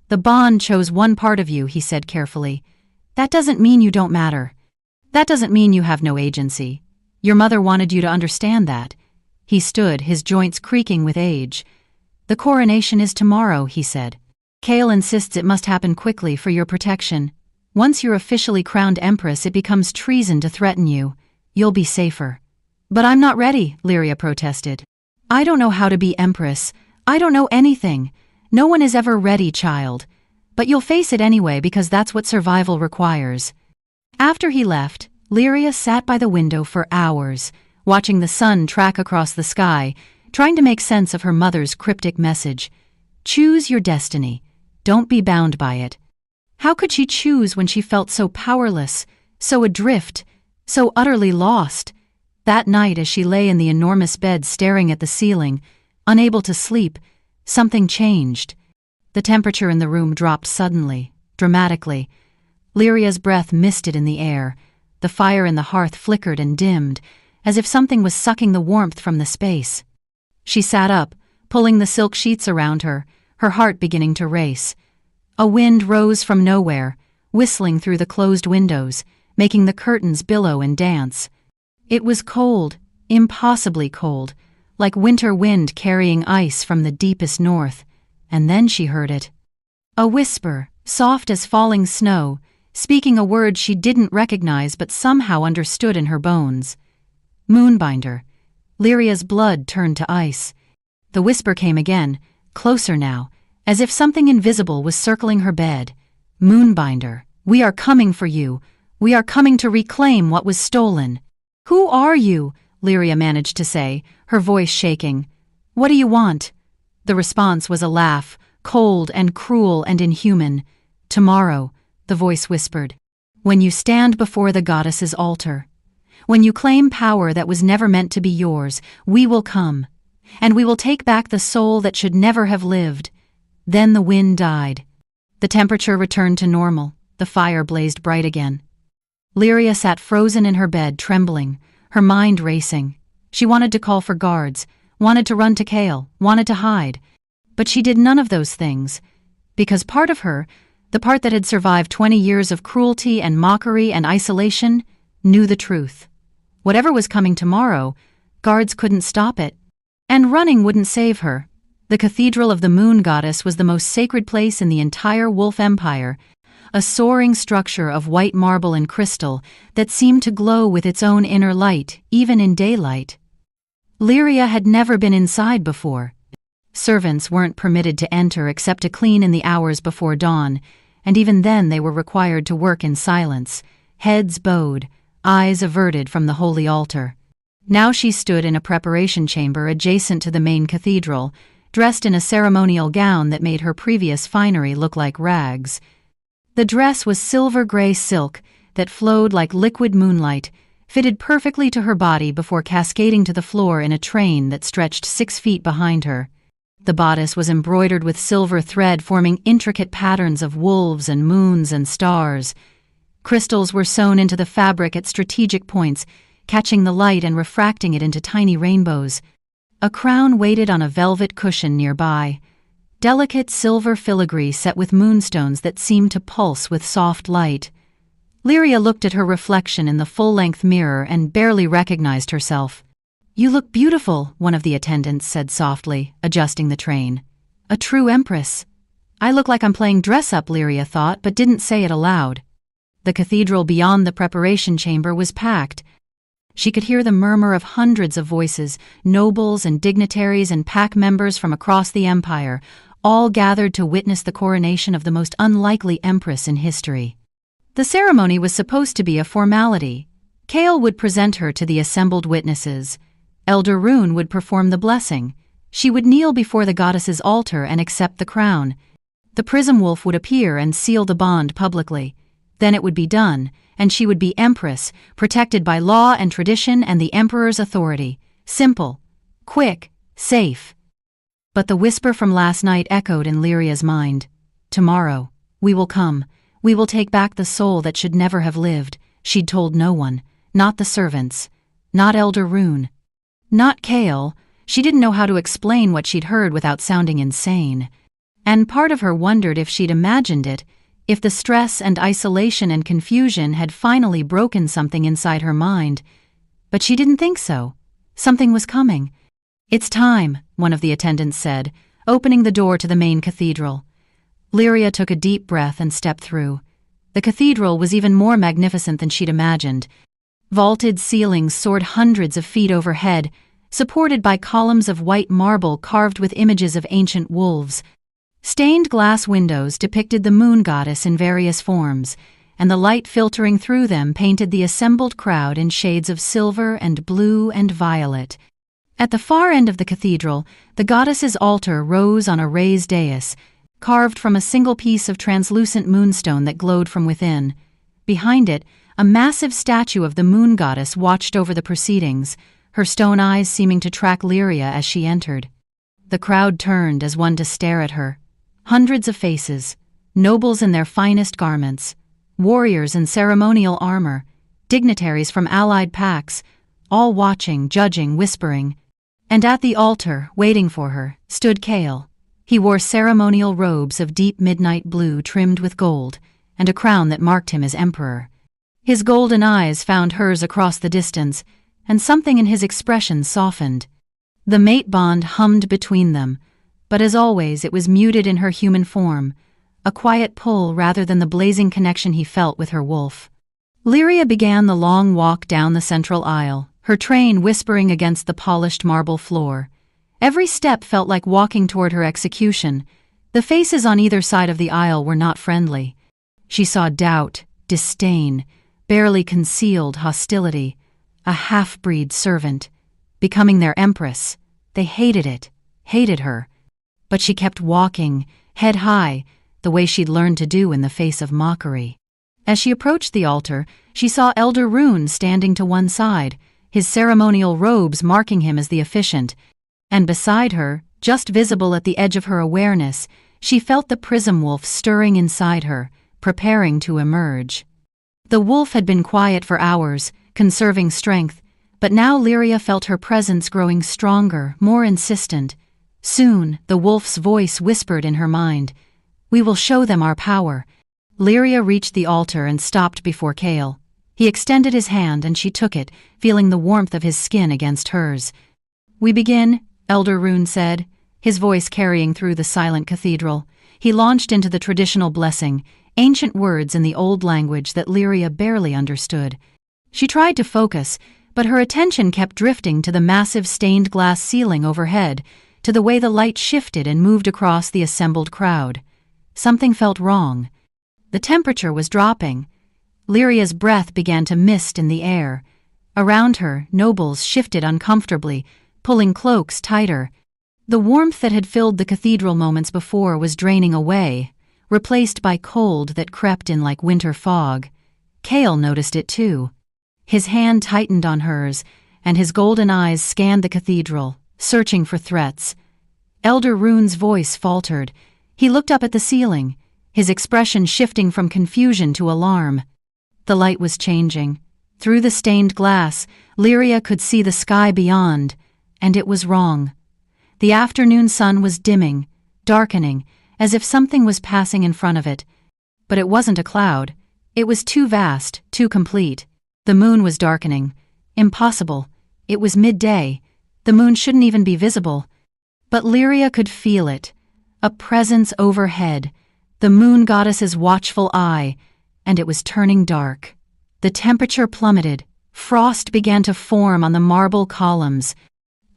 "The bond chose one part of you," he said carefully. "That doesn't mean you don't matter. That doesn't mean you have no agency. Your mother wanted you to understand that." He stood, his joints creaking with age. "The coronation is tomorrow," he said. "Kale insists it must happen quickly for your protection. Once you're officially crowned empress, it becomes treason to threaten you. You'll be safer." "But I'm not ready," Lyria protested. "I don't know how to be empress. I don't know anything. No one is ever ready, child. But you'll face it anyway because that's what survival requires." After he left, Lyria sat by the window for hours, watching the sun track across the sky, trying to make sense of her mother's cryptic message. Choose your destiny. Don't be bound by it. How could she choose when she felt so powerless, so adrift, so utterly lost? That night, as she lay in the enormous bed staring at the ceiling, Unable to sleep, something changed. The temperature in the room dropped suddenly, dramatically. Lyria's breath misted in the air. The fire in the hearth flickered and dimmed, as if something was sucking the warmth from the space. She sat up, pulling the silk sheets around her, her heart beginning to race. A wind rose from nowhere, whistling through the closed windows, making the curtains billow and dance. It was cold, impossibly cold, like winter wind carrying ice from the deepest north. And then she heard it. A whisper, soft as falling snow, speaking a word she didn't recognize but somehow understood in her bones. Moonbinder. Lyria's blood turned to ice. The whisper came again, closer now, as if something invisible was circling her bed. Moonbinder, we are coming for you. We are coming to reclaim what was stolen. Who are you? Lyria managed to say, her voice shaking. What do you want? The response was a laugh, cold and cruel and inhuman. Tomorrow, the voice whispered, when you stand before the goddess's altar, when you claim power that was never meant to be yours, we will come, and we will take back the soul that should never have lived. Then the wind died. The temperature returned to normal. The fire blazed bright again. Lyria sat frozen in her bed, trembling, her mind racing. She wanted to call for guards, wanted to run to Kale, wanted to hide. But she did none of those things, because part of her, the part that had survived 20 years of cruelty and mockery and isolation, knew the truth. Whatever was coming tomorrow, guards couldn't stop it. And running wouldn't save her. The Cathedral of the Moon Goddess was the most sacred place in the entire Wolf Empire, a soaring structure of white marble and crystal that seemed to glow with its own inner light, even in daylight. Lyria had never been inside before. Servants weren't permitted to enter except to clean in the hours before dawn, and even then they were required to work in silence, heads bowed, eyes averted from the holy altar. Now she stood in a preparation chamber adjacent to the main cathedral, dressed in a ceremonial gown that made her previous finery look like rags. The dress was silver-gray silk that flowed like liquid moonlight, fitted perfectly to her body before cascading to the floor in a train that stretched 6 feet behind her. The bodice was embroidered with silver thread forming intricate patterns of wolves and moons and stars. Crystals were sewn into the fabric at strategic points, catching the light and refracting it into tiny rainbows. A crown waited on a velvet cushion nearby. Delicate silver filigree set with moonstones that seemed to pulse with soft light. Lyria looked at her reflection in the full-length mirror and barely recognized herself. "You look beautiful," one of the attendants said softly, adjusting the train. "A true empress." "I look like I'm playing dress-up," Lyria thought, but didn't say it aloud. The cathedral beyond the preparation chamber was packed. She could hear the murmur of hundreds of voices, nobles and dignitaries and pack members from across the empire, all gathered to witness the coronation of the most unlikely empress in history. The ceremony was supposed to be a formality. Kale would present her to the assembled witnesses. Elder Rune would perform the blessing. She would kneel before the goddess's altar and accept the crown. The Prism Wolf would appear and seal the bond publicly. Then it would be done, and she would be empress, protected by law and tradition and the emperor's authority. Simple, quick, safe. But the whisper from last night echoed in Lyria's mind. "Tomorrow, we will come. We will take back the soul that should never have lived." She'd told no one, not the servants, not Elder Rune, not Kale. She didn't know how to explain what she'd heard without sounding insane. And part of her wondered if she'd imagined it, if the stress and isolation and confusion had finally broken something inside her mind. But she didn't think so. Something was coming. "It's time," one of the attendants said, opening the door to the main cathedral. Lyria took a deep breath and stepped through. The cathedral was even more magnificent than she'd imagined. Vaulted ceilings soared hundreds of feet overhead, supported by columns of white marble carved with images of ancient wolves. Stained glass windows depicted the moon goddess in various forms, and the light filtering through them painted the assembled crowd in shades of silver and blue and violet. At the far end of the cathedral, the goddess's altar rose on a raised dais, carved from a single piece of translucent moonstone that glowed from within. Behind it, a massive statue of the moon goddess watched over the proceedings, her stone eyes seeming to track Lyria as she entered. The crowd turned as one to stare at her. Hundreds of faces, nobles in their finest garments, warriors in ceremonial armor, dignitaries from allied packs, all watching, judging, whispering. And at the altar, waiting for her, stood Kale. He wore ceremonial robes of deep midnight blue trimmed with gold, and a crown that marked him as emperor. His golden eyes found hers across the distance, and something in his expression softened. The mate bond hummed between them, but as always it was muted in her human form, a quiet pull rather than the blazing connection he felt with her wolf. Lyria began the long walk down the central aisle, her train whispering against the polished marble floor. Every step felt like walking toward her execution. The faces on either side of the aisle were not friendly. She saw doubt, disdain, barely concealed hostility, a half-breed servant, becoming their empress. They hated it, hated her. But she kept walking, head high, the way she'd learned to do in the face of mockery. As she approached the altar, she saw Elder Rune standing to one side, his ceremonial robes marking him as the officiant, and beside her, just visible at the edge of her awareness, she felt the prism wolf stirring inside her, preparing to emerge. The wolf had been quiet for hours, conserving strength, but now Lyria felt her presence growing stronger, more insistent. Soon, the wolf's voice whispered in her mind, "We will show them our power." Lyria reached the altar and stopped before Kale. He extended his hand and she took it, feeling the warmth of his skin against hers. "We begin," Elder Rune said, his voice carrying through the silent cathedral. He launched into the traditional blessing, ancient words in the old language that Lyria barely understood. She tried to focus, but her attention kept drifting to the massive stained glass ceiling overhead, to the way the light shifted and moved across the assembled crowd. Something felt wrong. The temperature was dropping. Lyria's breath began to mist in the air. Around her, nobles shifted uncomfortably, pulling cloaks tighter. The warmth that had filled the cathedral moments before was draining away, replaced by cold that crept in like winter fog. Kale noticed it too. His hand tightened on hers, and his golden eyes scanned the cathedral, searching for threats. Elder Rune's voice faltered. He looked up at the ceiling, his expression shifting from confusion to alarm. The light was changing. Through the stained glass, Lyria could see the sky beyond, and it was wrong. The afternoon sun was dimming, darkening, as if something was passing in front of it. But it wasn't a cloud. It was too vast, too complete. The moon was darkening. Impossible. It was midday. The moon shouldn't even be visible. But Lyria could feel it. A presence overhead. The moon goddess's watchful eye. And it was turning dark. The temperature plummeted. Frost began to form on the marble columns.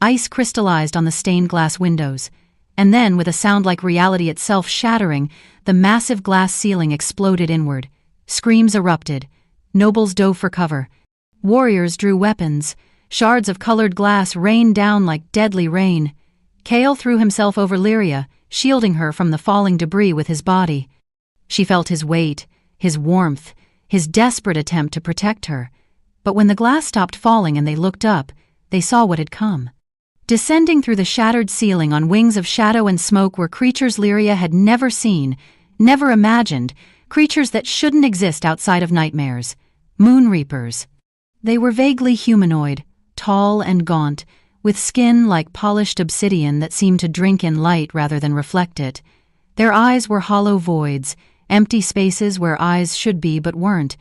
Ice crystallized on the stained glass windows. And then, with a sound like reality itself shattering, the massive glass ceiling exploded inward. Screams erupted. Nobles dove for cover. Warriors drew weapons. Shards of colored glass rained down like deadly rain. Kale threw himself over Lyria, shielding her from the falling debris with his body. She felt his weight, his warmth, his desperate attempt to protect her. But when the glass stopped falling and they looked up, they saw what had come. Descending through the shattered ceiling on wings of shadow and smoke were creatures Lyria had never seen, never imagined, creatures that shouldn't exist outside of nightmares. Moon Reapers. They were vaguely humanoid, tall and gaunt, with skin like polished obsidian that seemed to drink in light rather than reflect it. Their eyes were hollow voids, empty spaces where eyes should be but weren't.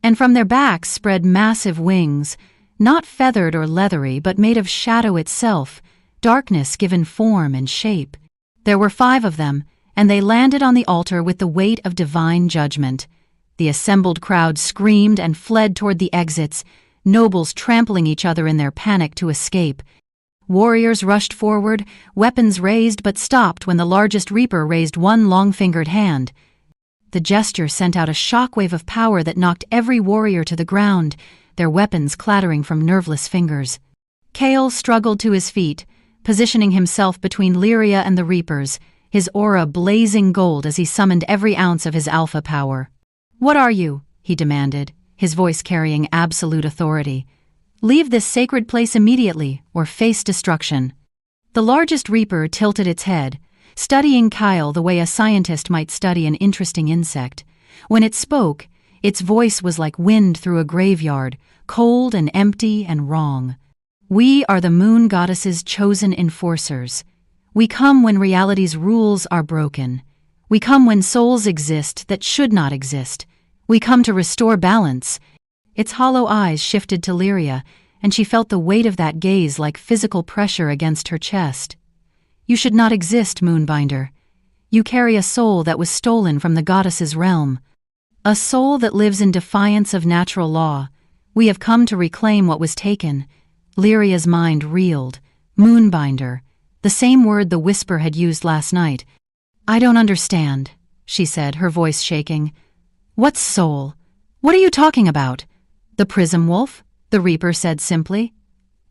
And from their backs spread massive wings, not feathered or leathery but made of shadow itself, darkness given form and shape. There were 5 of them, and they landed on the altar with the weight of divine judgment. The assembled crowd screamed and fled toward the exits, nobles trampling each other in their panic to escape. Warriors rushed forward, weapons raised but stopped when the largest reaper raised one long-fingered hand. The gesture sent out a shockwave of power that knocked every warrior to the ground, their weapons clattering from nerveless fingers. Kale struggled to his feet, positioning himself between Lyria and the reapers, his aura blazing gold as he summoned every ounce of his alpha power. "What are you?" he demanded, his voice carrying absolute authority. "Leave this sacred place immediately, or face destruction." The largest reaper tilted its head, studying Kyle the way a scientist might study an interesting insect. When it spoke, its voice was like wind through a graveyard, cold and empty and wrong. We are the moon goddess's chosen enforcers. We come when reality's rules are broken. We come when souls exist that should not exist. We come to restore balance. Its hollow eyes shifted to Lyria, and she felt the weight of that gaze like physical pressure against her chest. You should not exist, Moonbinder. You carry a soul that was stolen from the goddess's realm. A soul that lives in defiance of natural law. We have come to reclaim what was taken. Lyria's mind reeled. Moonbinder. The same word the whisper had used last night. I don't understand, she said, her voice shaking. What soul? What are you talking about? The prism wolf? The reaper said simply.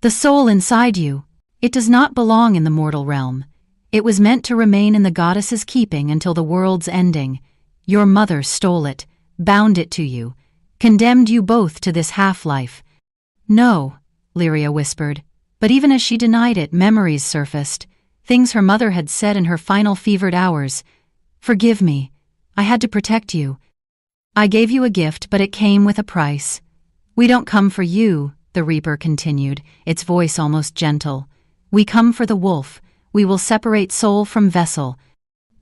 The soul inside you. It does not belong in the mortal realm. It was meant to remain in the goddess's keeping until the world's ending. Your mother stole it, bound it to you, condemned you both to this half-life. No, Lyria whispered, but even as she denied it, memories surfaced, things her mother had said in her final fevered hours. Forgive me. I had to protect you. I gave you a gift, but it came with a price. We don't come for you, the reaper continued, its voice almost gentle. We come for the wolf. We will separate soul from vessel.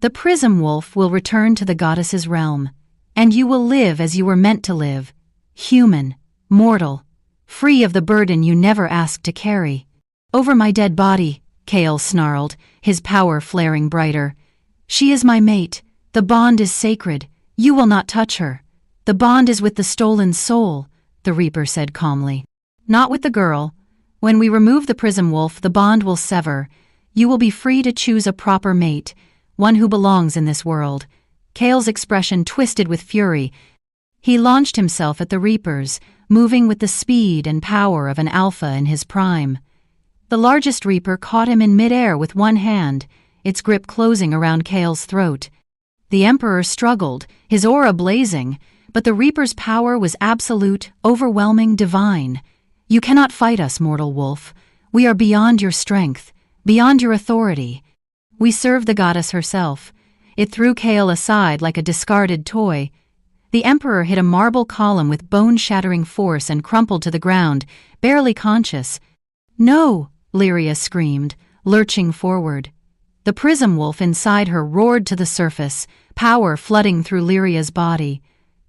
The prism wolf will return to the goddess's realm, and you will live as you were meant to live, human, mortal, free of the burden you never asked to carry. Over my dead body, Kale snarled, his power flaring brighter. She is my mate. The bond is sacred. You will not touch her. The bond is with the stolen soul, the reaper said calmly. Not with the girl. When we remove the prism wolf, the bond will sever. You will be free to choose a proper mate, one who belongs in this world. Kale's expression twisted with fury. He launched himself at the reapers, moving with the speed and power of an alpha in his prime. The largest reaper caught him in midair with one hand, its grip closing around Kale's throat. The Emperor struggled, his aura blazing, but the reaper's power was absolute, overwhelming, divine. You cannot fight us, mortal wolf. We are beyond your strength, beyond your authority. We serve the goddess herself. It threw Kale aside like a discarded toy. The Emperor hit a marble column with bone-shattering force and crumpled to the ground, barely conscious. No! Lyria screamed, lurching forward. The prism wolf inside her roared to the surface, power flooding through Lyria's body.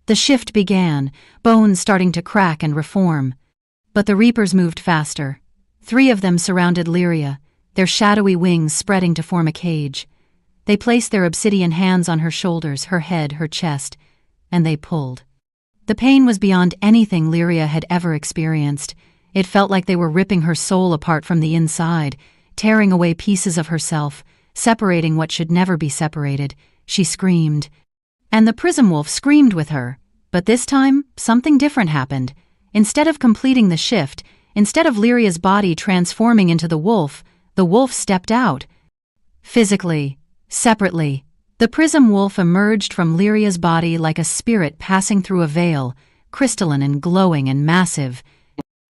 The shift began, bones starting to crack and reform. But the reapers moved faster. 3 of them surrounded Lyria, their shadowy wings spreading to form a cage. They placed their obsidian hands on her shoulders, her head, her chest, and they pulled. The pain was beyond anything Lyria had ever experienced. It felt like they were ripping her soul apart from the inside, tearing away pieces of herself, separating what should never be separated. She screamed. And the prism wolf screamed with her. But this time, something different happened. Instead of completing the shift, instead of Lyria's body transforming into the wolf stepped out. Physically, separately, the prism wolf emerged from Lyria's body like a spirit passing through a veil, crystalline and glowing and massive.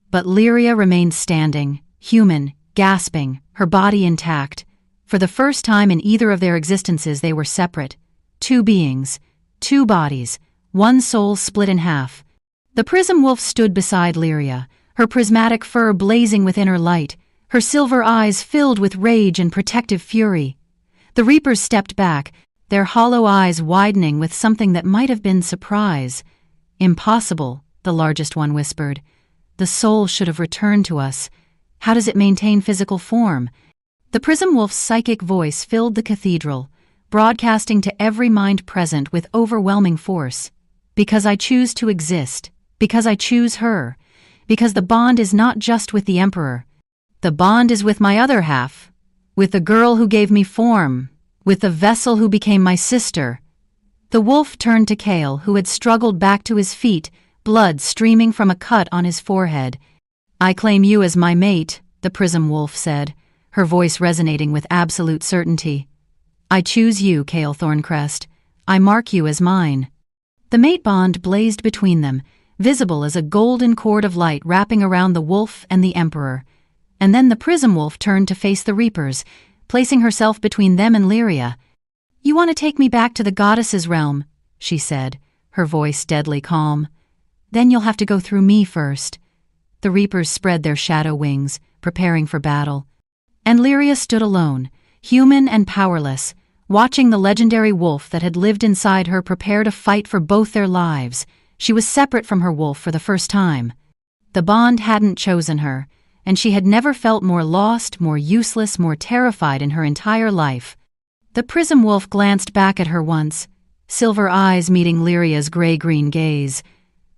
But Lyria remained standing, human, gasping, her body intact. For the first time in either of their existences they were separate. 2 beings, 2 bodies, 1 soul split in half. The prism wolf stood beside Lyria, her prismatic fur blazing with inner light, her silver eyes filled with rage and protective fury. The reapers stepped back, their hollow eyes widening with something that might have been surprise. Impossible, the largest one whispered. The soul should have returned to us. How does it maintain physical form? The prism wolf's psychic voice filled the cathedral, broadcasting to every mind present with overwhelming force. Because I choose to exist. Because I choose her. Because the bond is not just with the Emperor. The bond is with my other half. With the girl who gave me form. With the vessel who became my sister. The wolf turned to Kale, who had struggled back to his feet, blood streaming from a cut on his forehead. I claim you as my mate, the prism wolf said, her voice resonating with absolute certainty. I choose you, Kale Thorncrest. I mark you as mine. The mate bond blazed between them, visible as a golden cord of light wrapping around the wolf and the Emperor. And then the Prism Wolf turned to face the Reapers, placing herself between them and Lyria. "You want to take me back to the goddess's realm," she said, her voice deadly calm. "Then you'll have to go through me first." The Reapers spread their shadow wings, preparing for battle. And Lyria stood alone, human and powerless, watching the legendary wolf that had lived inside her prepare to fight for both their lives. She was separate from her wolf for the first time. The bond hadn't chosen her, and she had never felt more lost, more useless, more terrified in her entire life. The Prism Wolf glanced back at her once, silver eyes meeting Lyria's gray-green gaze.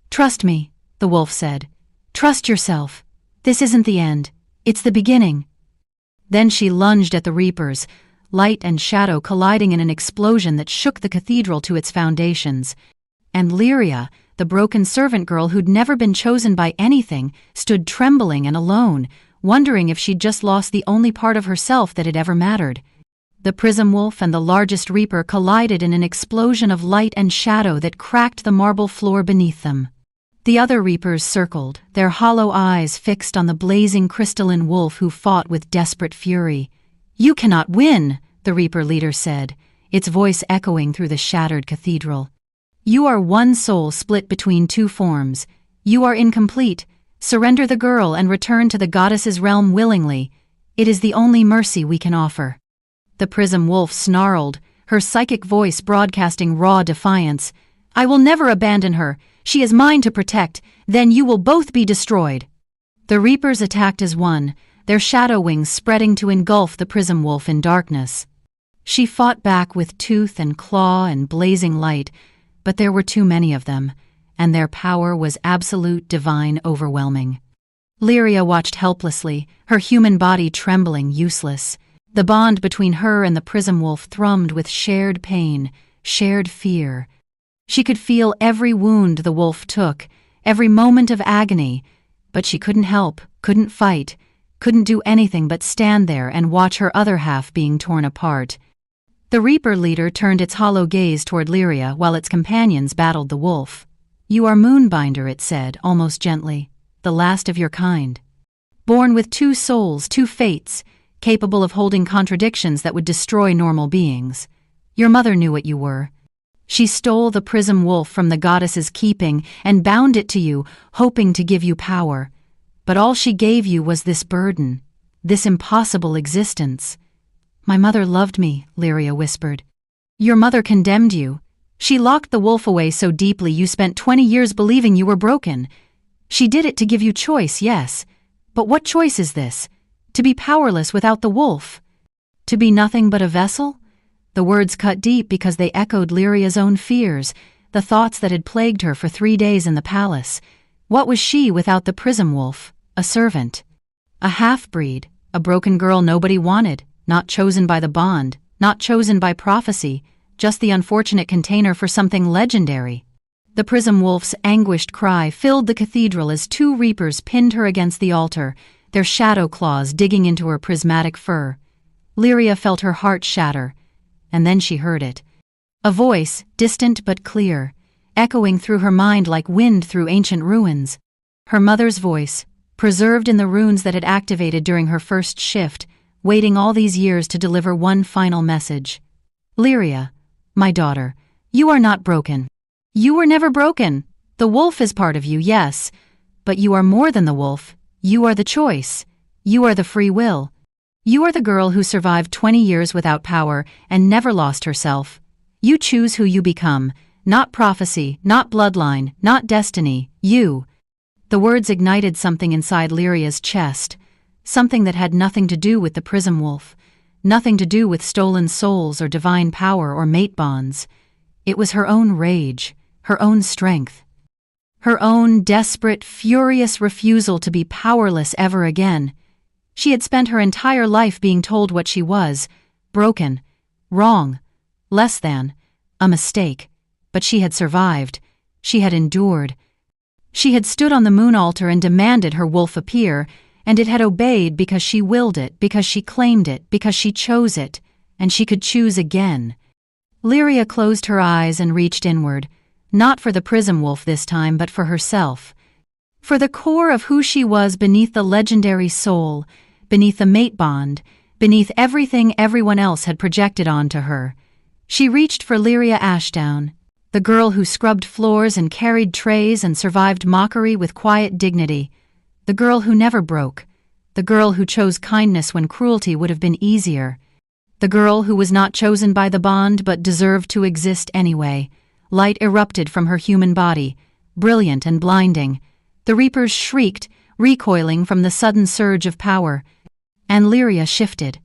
"Trust me," the wolf said. "Trust yourself. This isn't the end. It's the beginning." Then she lunged at the Reapers, light and shadow colliding in an explosion that shook the cathedral to its foundations. And Lyria, the broken servant girl who'd never been chosen by anything, stood trembling and alone, wondering if she'd just lost the only part of herself that had ever mattered. The Prism Wolf and the largest Reaper collided in an explosion of light and shadow that cracked the marble floor beneath them. The other Reapers circled, their hollow eyes fixed on the blazing crystalline wolf who fought with desperate fury. "You cannot win," the Reaper leader said, its voice echoing through the shattered cathedral. "You are one soul split between two forms. You are incomplete. Surrender the girl and return to the goddess's realm willingly. It is the only mercy we can offer." The Prism Wolf snarled, her psychic voice broadcasting raw defiance. "I will never abandon her. She is mine to protect. Then you will both be destroyed." The Reapers attacked as one, their shadow wings spreading to engulf the Prism Wolf in darkness. She fought back with tooth and claw and blazing light, but there were too many of them, and their power was absolute, divine, overwhelming. Lyria watched helplessly, her human body trembling, useless. The bond between her and the Prism Wolf thrummed with shared pain, shared fear. She could feel every wound the wolf took, every moment of agony, but she couldn't help, couldn't fight, couldn't do anything but stand there and watch her other half being torn apart. The Reaper leader turned its hollow gaze toward Lyria while its companions battled the wolf. "You are Moonbinder," it said, almost gently, "the last of your kind. Born with two souls, two fates, capable of holding contradictions that would destroy normal beings. Your mother knew what you were. She stole the Prism Wolf from the goddess's keeping and bound it to you, hoping to give you power. But all she gave you was this burden, this impossible existence." "My mother loved me," Lyria whispered. "Your mother condemned you. She locked the wolf away so deeply you spent 20 years believing you were broken. She did it to give you choice, yes. But what choice is this? To be powerless without the wolf? To be nothing but a vessel?" The words cut deep because they echoed Lyria's own fears, the thoughts that had plagued her for 3 days in the palace. What was she without the Prism Wolf? A servant. A half-breed, a broken girl nobody wanted, not chosen by the bond, not chosen by prophecy, just the unfortunate container for something legendary. The Prism Wolf's anguished cry filled the cathedral as 2 Reapers pinned her against the altar, their shadow claws digging into her prismatic fur. Lyria felt her heart shatter, and then she heard it. A voice, distant but clear, echoing through her mind like wind through ancient ruins. Her mother's voice, preserved in the runes that had activated during her first shift, waiting all these years to deliver one final message. "Lyria, my daughter, you are not broken. You were never broken. The wolf is part of you, yes, but you are more than the wolf. You are the choice. You are the free will. You are the girl who survived 20 years without power and never lost herself. You choose who you become, not prophecy, not bloodline, not destiny, you." The words ignited something inside Lyria's chest, something that had nothing to do with the Prism Wolf, nothing to do with stolen souls or divine power or mate bonds. It was her own rage, her own strength. Her own desperate, furious refusal to be powerless ever again. She had spent her entire life being told what she was, broken, wrong, less than, a mistake. But she had survived. She had endured. She had stood on the moon altar and demanded her wolf appear, and it had obeyed because she willed it, because she claimed it, because she chose it, and she could choose again. Lyria closed her eyes and reached inward, not for the Prism Wolf this time, but for herself. For the core of who she was beneath the legendary soul, beneath the mate bond, beneath everything everyone else had projected onto her. She reached for Lyria Ashdown, the girl who scrubbed floors and carried trays and survived mockery with quiet dignity, the girl who never broke, the girl who chose kindness when cruelty would have been easier, the girl who was not chosen by the bond but deserved to exist anyway. Light erupted from her human body, brilliant and blinding. The Reapers shrieked, recoiling from the sudden surge of power, and Lyria shifted.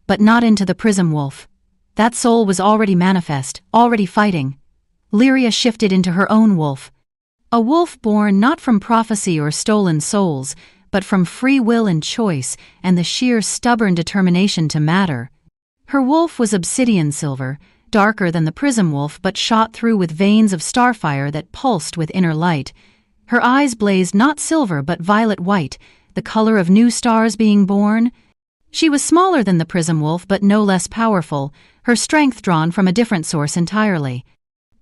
But not into the Prism Wolf. That soul was already manifest, already fighting. Lyria shifted into her own wolf. A wolf born not from prophecy or stolen souls, but from free will and choice and the sheer stubborn determination to matter. Her wolf was obsidian silver, darker than the Prism Wolf but shot through with veins of starfire that pulsed with inner light. Her eyes blazed not silver but violet-white, the color of new stars being born. She was smaller than the Prism Wolf but no less powerful, her strength drawn from a different source entirely.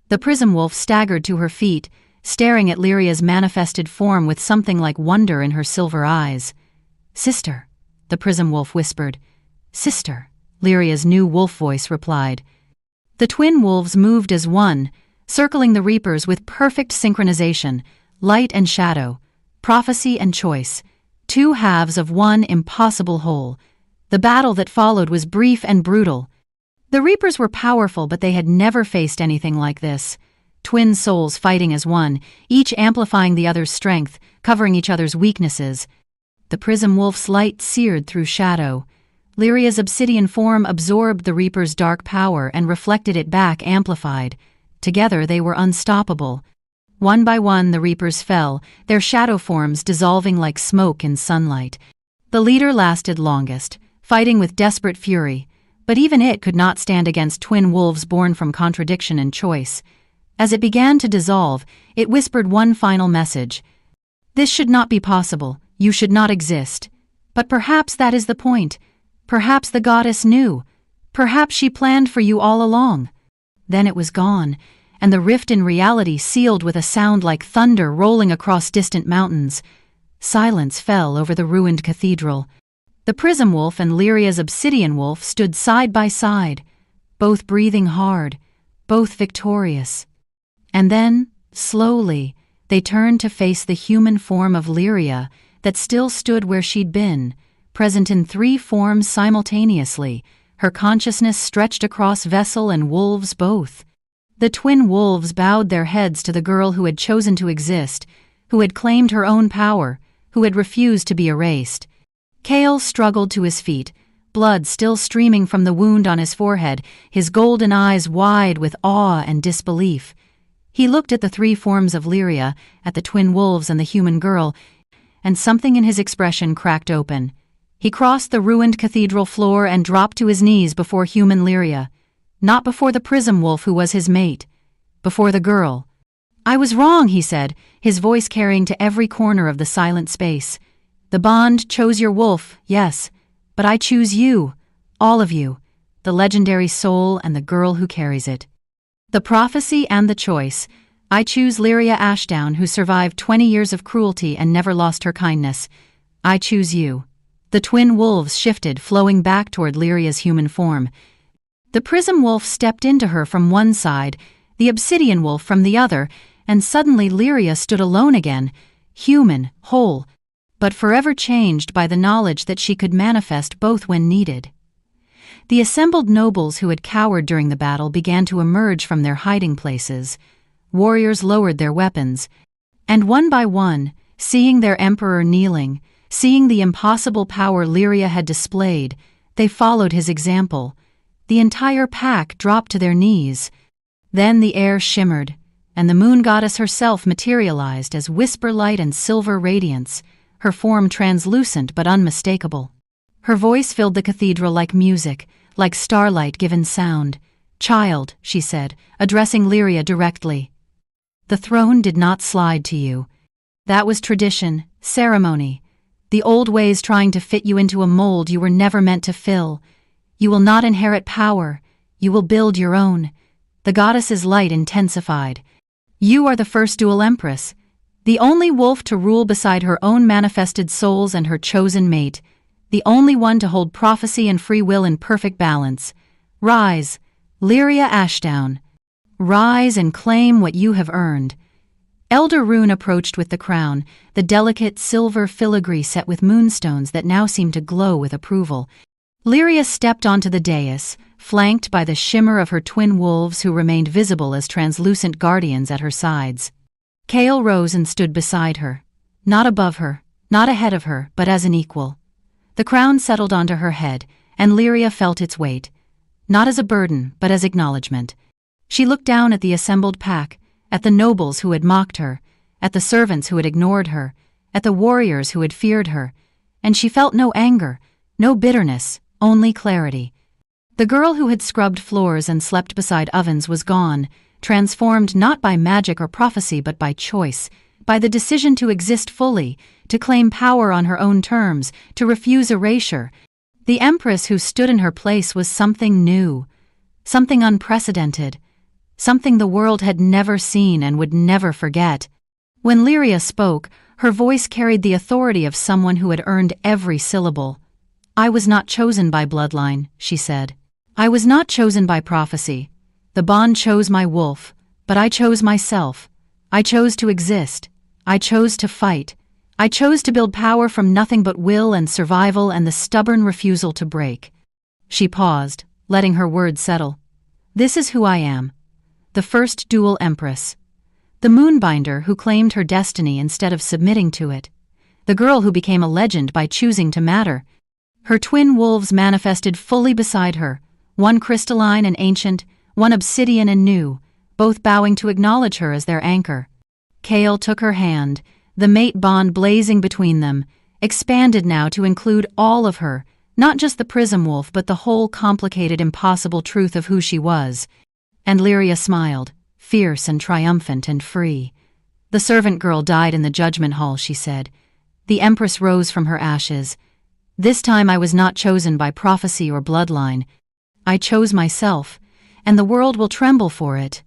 The Prism Wolf staggered to her feet, staring at Lyria's manifested form with something like wonder in her silver eyes. "Sister," the Prism Wolf whispered. "Sister," Lyria's new wolf voice replied. The twin wolves moved as one, circling the Reapers with perfect synchronization, light and shadow, prophecy and choice, two halves of one impossible whole. The battle that followed was brief and brutal. The Reapers were powerful, but they had never faced anything like this. Twin souls fighting as one, each amplifying the other's strength, covering each other's weaknesses. The Prism Wolf's light seared through shadow. Lyria's obsidian form absorbed the Reaper's dark power and reflected it back amplified. Together they were unstoppable. One by one the Reapers fell, their shadow forms dissolving like smoke in sunlight. The leader lasted longest, fighting with desperate fury, but even it could not stand against twin wolves born from contradiction and choice. As it began to dissolve, it whispered one final message. "This should not be possible, you should not exist. But perhaps that is the point. Perhaps the goddess knew. Perhaps she planned for you all along." Then it was gone, and the rift in reality sealed with a sound like thunder rolling across distant mountains. Silence fell over the ruined cathedral. The Prism Wolf and Lyria's Obsidian Wolf stood side by side, both breathing hard, both victorious. And then, slowly, they turned to face the human form of Lyria that still stood where she'd been, present in three forms simultaneously, her consciousness stretched across vessel and wolves both. The twin wolves bowed their heads to the girl who had chosen to exist, who had claimed her own power, who had refused to be erased. Kale struggled to his feet, blood still streaming from the wound on his forehead, his golden eyes wide with awe and disbelief. He looked at the three forms of Lyria, at the twin wolves and the human girl, and something in his expression cracked open. He crossed the ruined cathedral floor and dropped to his knees before human Lyria. Not before the Prism Wolf who was his mate. Before the girl. "I was wrong," he said, his voice carrying to every corner of the silent space. "The bond chose your wolf, yes, but I choose you, all of you, the legendary soul and the girl who carries it. The prophecy and the choice. I choose Lyria Ashdown, who survived 20 years of cruelty and never lost her kindness. I choose you." The twin wolves shifted, flowing back toward Lyria's human form. The Prism Wolf stepped into her from one side, the Obsidian Wolf from the other, and suddenly Lyria stood alone again, human, whole, but forever changed by the knowledge that she could manifest both when needed. The assembled nobles who had cowered during the battle began to emerge from their hiding places. Warriors lowered their weapons, and one by one, seeing their emperor kneeling, seeing the impossible power Lyria had displayed, they followed his example. The entire pack dropped to their knees. Then the air shimmered, and the moon goddess herself materialized as whisper light and silver radiance, her form translucent but unmistakable. Her voice filled the cathedral like music, like starlight given sound. "Child," she said, addressing Lyria directly. "The throne did not slide to you. That was tradition, ceremony. The old ways trying to fit you into a mold you were never meant to fill. You will not inherit power. You will build your own. The goddess's light intensified. You are the first dual empress, the only wolf to rule beside her own manifested souls and her chosen mate. the only one to hold prophecy and free will in perfect balance. Rise, Lyria Ashdown. Rise and claim what you have earned. Elder Rune approached with the crown, the delicate silver filigree set with moonstones that now seemed to glow with approval. Lyria stepped onto the dais, flanked by the shimmer of her twin wolves who remained visible as translucent guardians at her sides. Kale rose and stood beside her. Not above her, not ahead of her, but as an equal. The crown settled onto her head, and Lyria felt its weight. Not as a burden, but as acknowledgement. She looked down at the assembled pack, at the nobles who had mocked her, at the servants who had ignored her, at the warriors who had feared her, and she felt no anger, no bitterness, only clarity. The girl who had scrubbed floors and slept beside ovens was gone, transformed not by magic or prophecy but by choice, by the decision to exist fully, to claim power on her own terms, to refuse erasure. The Empress who stood in her place was something new, something unprecedented, something the world had never seen and would never forget. When Lyria spoke, her voice carried the authority of someone who had earned every syllable. I was not chosen by bloodline, she said. I was not chosen by prophecy. The bond chose my wolf, but I chose myself. I chose to exist. I chose to fight. I chose to build power from nothing but will and survival and the stubborn refusal to break. She paused, letting her words settle. This is who I am. The first dual empress. The moonbinder who claimed her destiny instead of submitting to it. The girl who became a legend by choosing to matter. Her twin wolves manifested fully beside her, one crystalline and ancient, one obsidian and new, both bowing to acknowledge her as their anchor. Kale took her hand, the mate bond blazing between them, expanded now to include all of her, not just the prism wolf but the whole complicated, impossible truth of who she was. And Lyria smiled, fierce and triumphant and free. The servant girl died in the judgment hall, she said. The Empress rose from her ashes. This time I was not chosen by prophecy or bloodline. I chose myself, and the world will tremble for it.